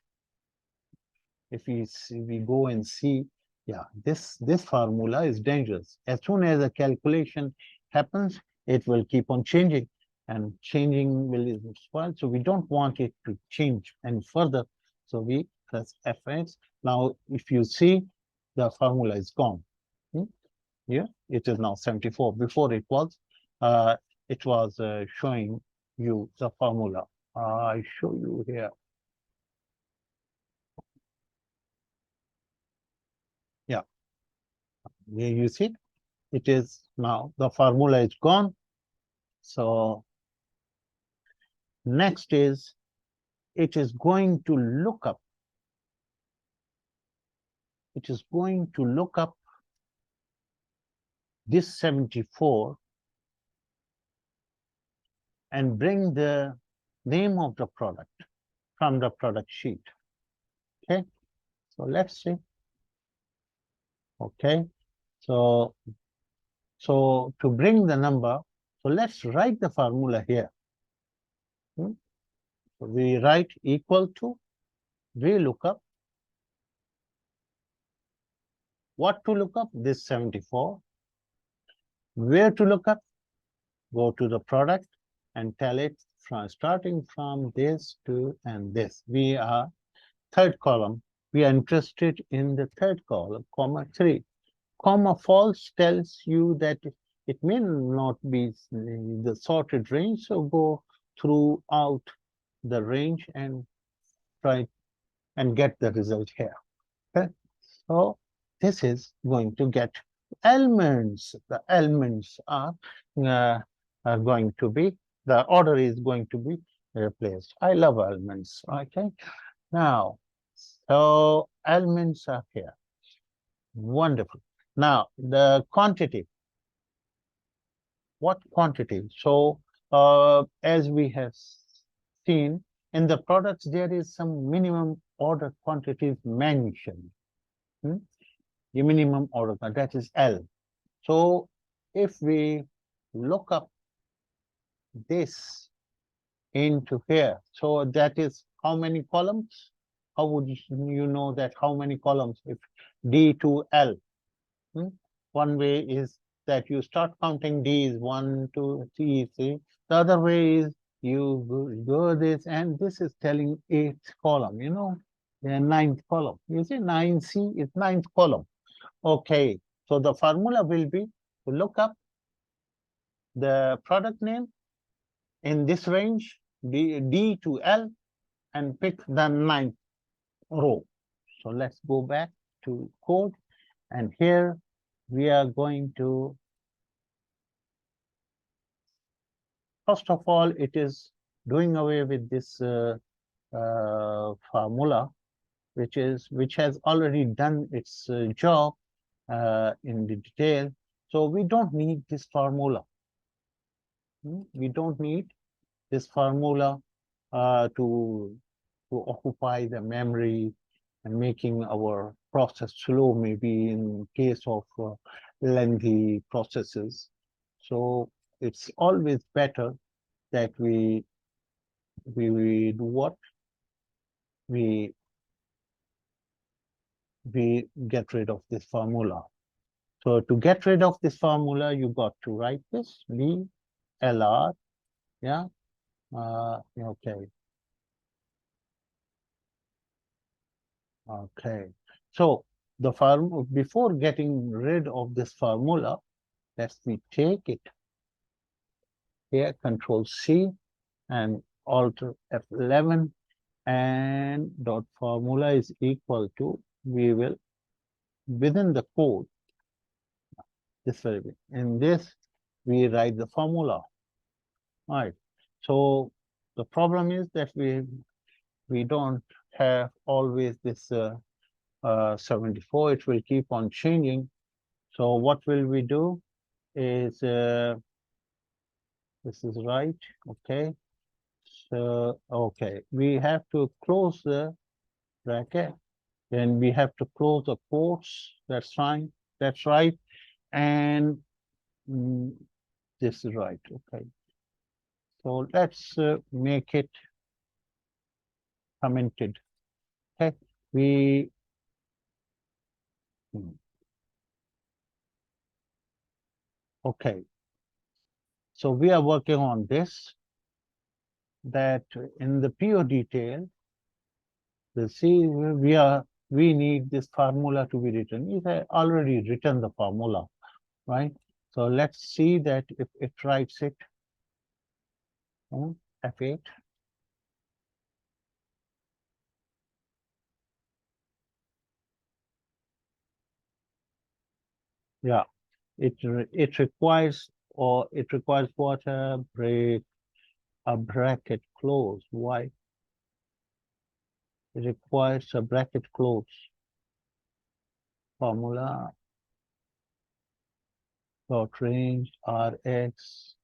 if we go and see, yeah, this formula is dangerous. As soon as a calculation happens, it will keep on changing, and changing will spoil. So we don't want it to change any further. So we press F8. Now, if you see, the formula is gone. Yeah, it is now 74. Before it was showing you the formula. I show you here. Yeah, here you see, it is now the formula is gone. So next is, it is going to look up. It is going to look up this 74 and bring the name of the product from the product sheet. Okay, so let's see. Okay, so to bring the number, so let's write the formula here. So we write equal to VLOOKUP. What to look up? This 74. Where to look up? Go to the product and tell it from starting from this to and this. We are third column. We are interested in the third column, comma 3. Comma false tells you that it may not be the sorted range, so go throughout the range and try and get the result here. Okay, so this is going to get elements. The elements are going to be, the order is going to be replaced. I love elements. Okay, now, so elements are here. Wonderful. Now, the quantity. What quantity? So, as we have seen, in the products, there is some minimum order quantities mentioned. The minimum order, that is L. So, if we look up this into here, so that is how many columns? How would you know that how many columns? If D to L. One way is that you start counting D's, 1, 2, 3, 3. The other way is you go this, and this is telling 8th column, the 9th column. You see, 9C is 9th column. Okay, so the formula will be to look up the product name in this range, D to L, and pick the 9th row. So let's go back to code And here we are going to, first of all, it is doing away with this formula, which has already done its job in the detail. So we don't need this formula. We don't need this formula to occupy the memory and making our process slow, maybe in case of lengthy processes. So it's always better that we do what? We get rid of this formula. So to get rid of this formula, you got to write this V LR, yeah. Okay. Okay. So the before getting rid of this formula, let's we take it here, Control C and Alt F11, and dot formula is equal to, we will within the code, this variable. In this, we write the formula. All right. So the problem is that we don't have always this 74. It will keep on changing. So what will we do is this is right. Okay. So okay, we have to close the bracket. Then we have to close the quotes. That's fine. That's right. And this is right. Okay. So let's make it commented. Okay. We okay. So we are working on this, that in the PO detail, the C we need this formula to be written. It has already written the formula, right? So let's see that if it writes it, F8. Yeah, it requires, or it requires what? A bracket close. Why? It requires a bracket close. Formula dot range Rx.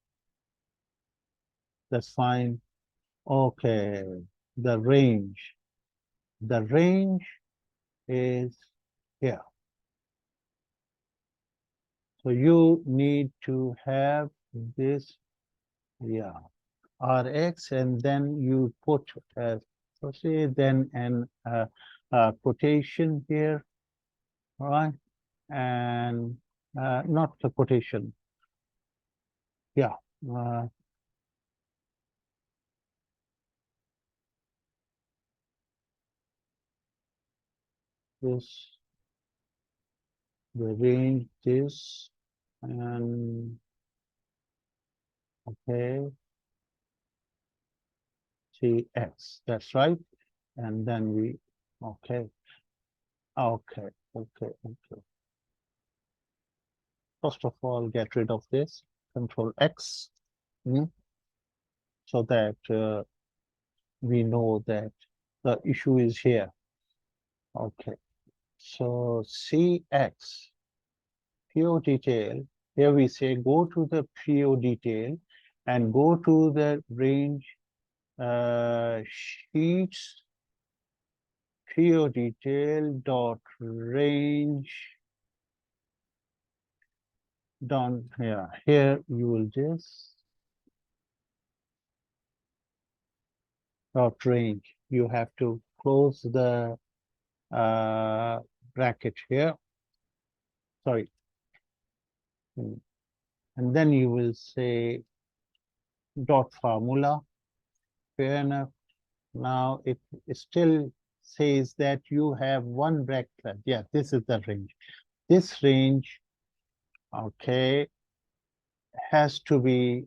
That's fine. Okay, the range. The range is here. So you need to have this, yeah, Rx, and then you put so say then an quotation here, all right, and not the quotation, yeah, this, the range this, and okay, CX, that's right, and then we, okay, okay, okay, okay. First of all, get rid of this, Control X, so that we know that the issue is here. Okay, so CX, PO detail, here we say go to the PO detail and go to the range sheets PO detail dot range down here. Here you will just dot range. You have to close the bracket here. Sorry. And then you will say dot formula. Fair enough. Now it still says that you have one bracket. Yeah, this is the range. This range, okay, has to be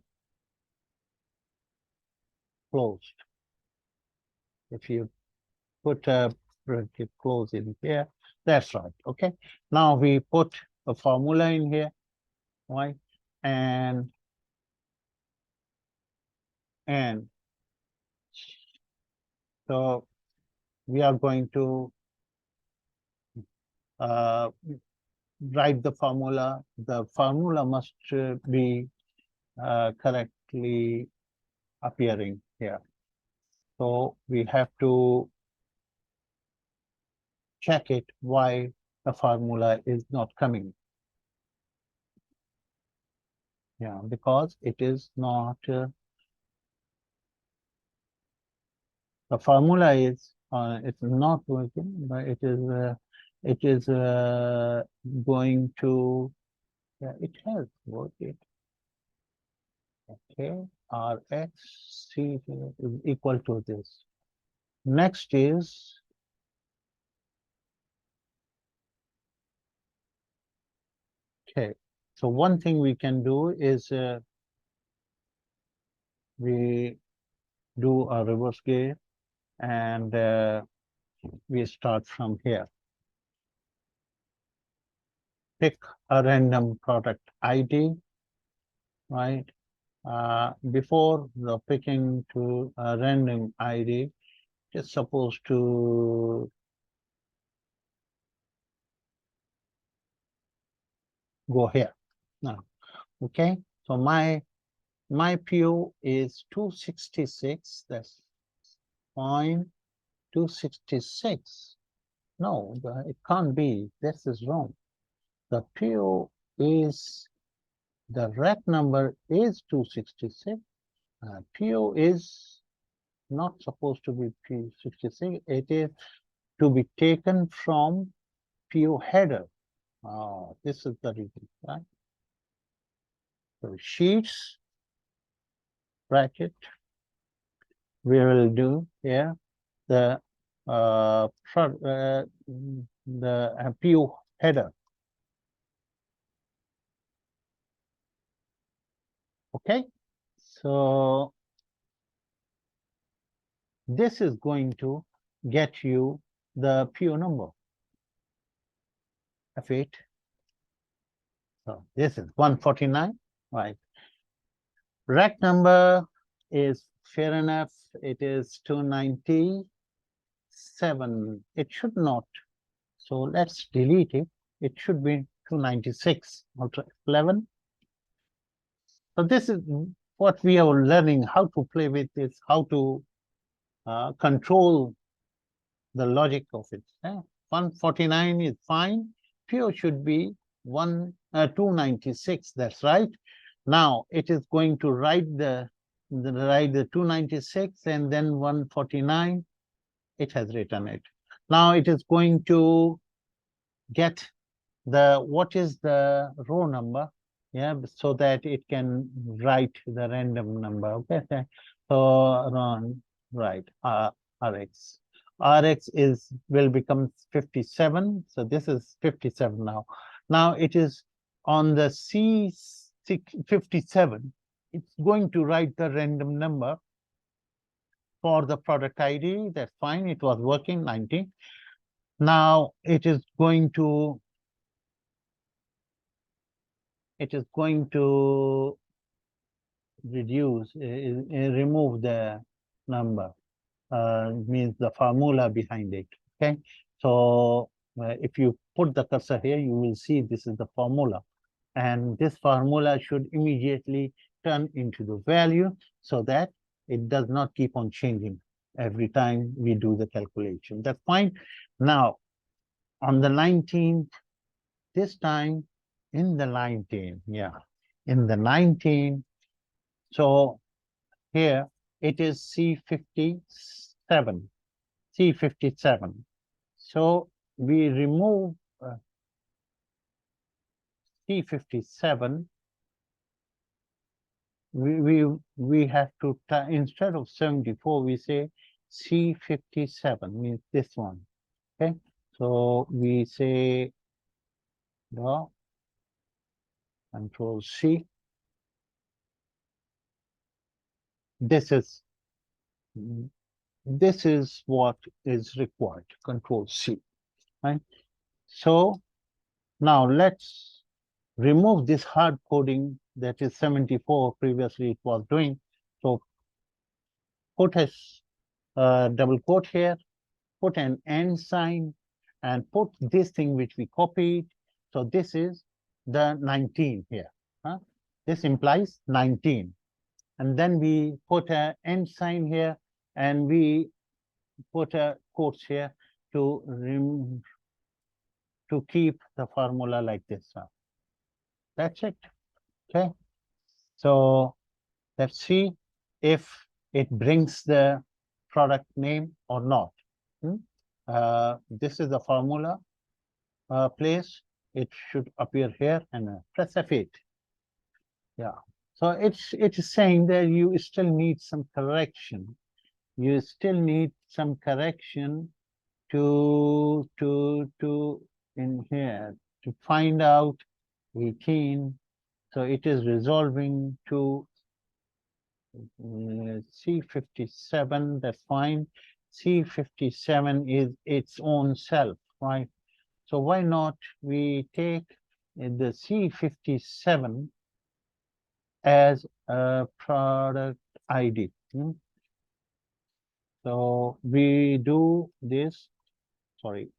closed. If you put a bracket close in here, That's right. Okay. Now we put a formula in here, right? And so we are going to uh, write the formula. The formula must be correctly appearing here. So we have to check it why the formula is not coming. Yeah, because it is not the formula is it's not working, but it is going to it has worked it. Okay, Rx C is equal to this. Next is okay. So one thing we can do is we do a reverse gear and we start from here. Pick a random product ID, right? Before the picking to a random ID, it's supposed to go here. Now, okay. So my PO is 266. That's fine. 266. No, it can't be. This is wrong. The PO is the rack number is 266. PO is not supposed to be P66. It is to be taken from PO header. Oh, this is the reason, right? So sheets bracket, we will do here the PO header. Okay, so this is going to get you the PO number F8. So this is 149, right? Rack number is fair enough. It is 297. It should not. So let's delete it. It should be 296. Also 11. So this is what we are learning, how to play with this, how to control the logic of it. 149 is fine. PO should be 296. That's right. Now it is going to write the 296 and then 149. It has written it. Now it is going to get what is the row number, yeah, so that it can write the random number. Okay, so right Rx will become 57. So this is 57 now. Now it is on the C57. It's going to write the random number for the product ID. That's fine. It was working 90. Now it is going to remove the number, means the formula behind it. Okay, so if you put the cursor here, you will see this is the formula, and this formula should immediately turn into the value so that it does not keep on changing every time we do the calculation. That's fine. Now on the 19th, this time in the 19, yeah, in the 19, so here it is C57, C57. So we remove C57. We have to, instead of 74, we say C57, means this one. Okay, so we say the Control C. This is what is required. Control C, right? So now let's remove this hard coding that is 74 previously it was doing. So put a double quote here, put an and sign, and put this thing which we copied. So this is the 19 here. Huh? This implies 19. And then we put an end sign here, and we put a quotes here to keep the formula like this. That's it. Okay. So let's see if it brings the product name or not. This is the formula place. It should appear here, and press F8. Yeah. So it is saying that you still need some correction. You still need some correction to in here to find out 18. So it is resolving to C57. That's fine. C57 is its own self, right? So why not we take the C57 as a product ID? So we do this. Sorry.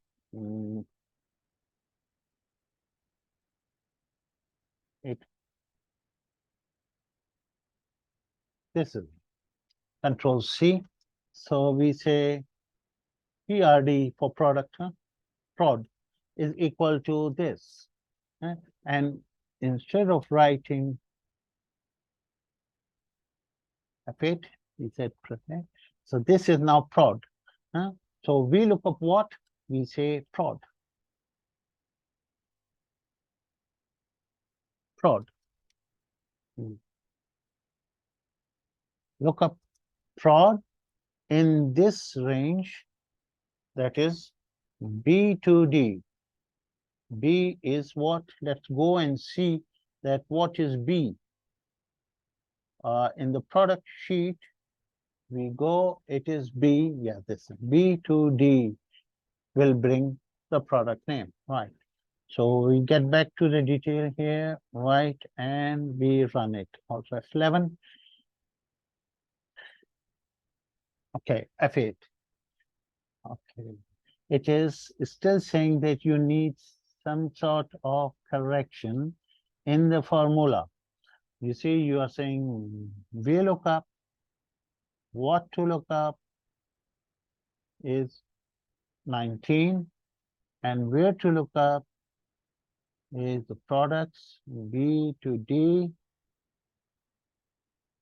This is Control C. So we say PRD for product, prod is equal to this. And instead of writing F8, we said protect. So this is now prod. So we look up what? We say prod. Prod. Look up prod in this range, that is B to D. B is what? Let's go and see that what is B. In the product sheet, we go, it is B, yeah, this B to D will bring the product name, right? So we get back to the detail here, right, and we run it. Also F11. Okay, F8. Okay, it is still saying that you need some sort of correction in the formula. You see, you are saying VLOOKUP. What to look up is 19, and where to look up is the products B to D,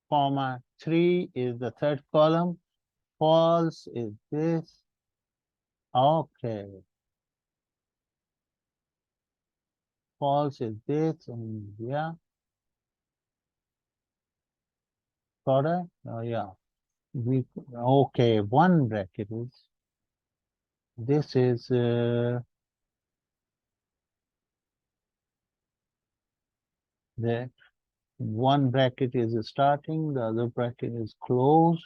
comma 3 is the third column, false is this. Okay, false is this, and yeah, product, yeah, we okay, one bracket is this is the one bracket is starting, the other bracket is closed,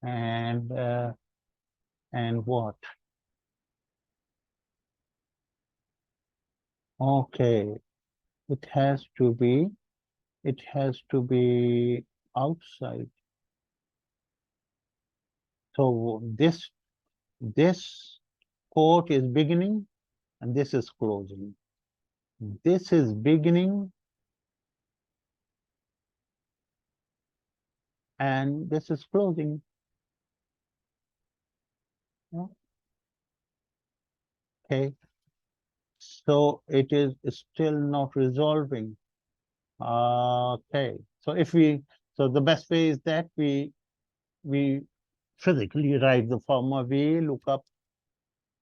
and what? Okay, it has to be outside. So this quote is beginning and this is closing. This is beginning and this is closing. Okay. So it is still not resolving. Okay. So the best way is that we physically write the formula, we look up.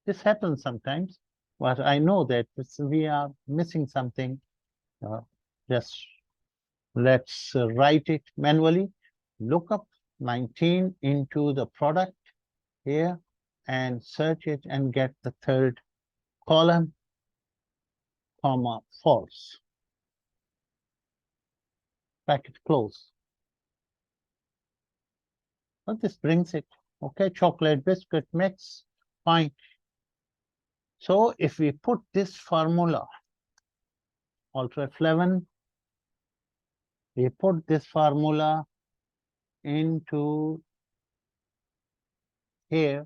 This happens sometimes, but I know that we are missing something. Just let's write it manually. Look up 19 into the product here and search it and get the third column, comma, false. Bracket close. Well, this brings it. Okay, chocolate biscuit mix, fine. So if we put this formula, Alt F11, we put this formula into here,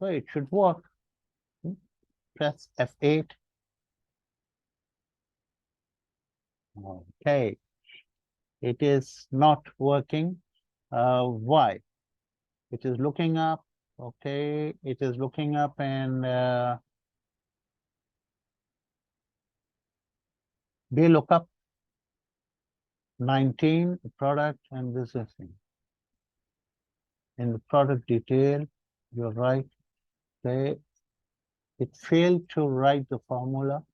so it should work. Press F8. Okay, it is not working. Why? It is looking up. Okay, it is looking up and Vlookup 19 product, and this is thing. In the product detail, you're right. Okay, it failed to write the formula.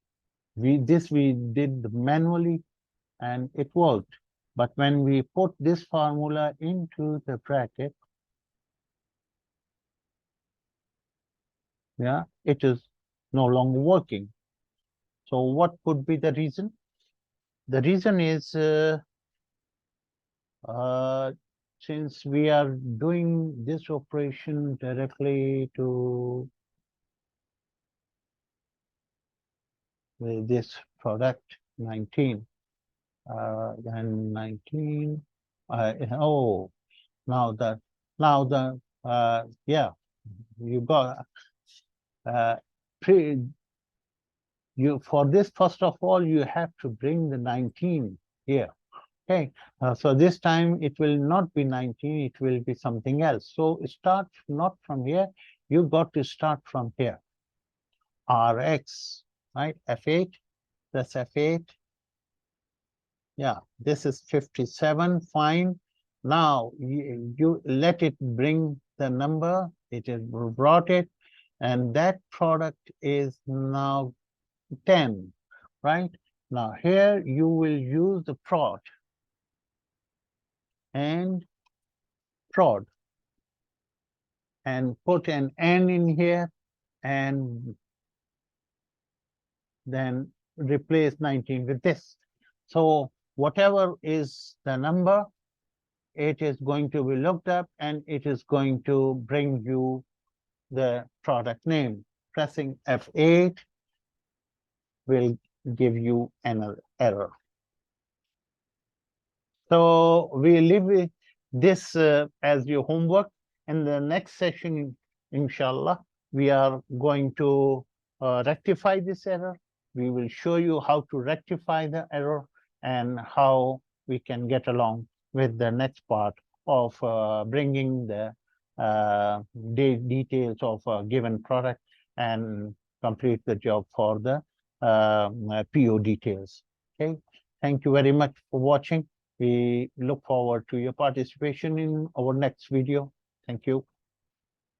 We did manually and it worked. But when we put this formula into the bracket, yeah, it is no longer working. So what could be the reason? The reason is since we are doing this operation directly to this product 19, then 19. Oh, now the yeah, you got you for this. First of all, you have to bring the 19 here. Okay, so this time it will not be 19, it will be something else. So start not from here, you got to start from here. RX, right? F8, that's F8. Yeah, this is 57, fine. Now you let it bring the number, it has brought it, and that product is now 10, right? Now here you will use the prod and prod and put an N in here and then replace 19 with this. So whatever is the number, it is going to be looked up and it is going to bring you the product name. Pressing F8 will give you an error. So we leave this as your homework. In the next session, inshallah, we are going to rectify this error. We will show you how to rectify the error and how we can get along with the next part of bringing the details of a given product and complete the job for the PO details. Okay, thank you very much for watching. We look forward to your participation in our next video. Thank you.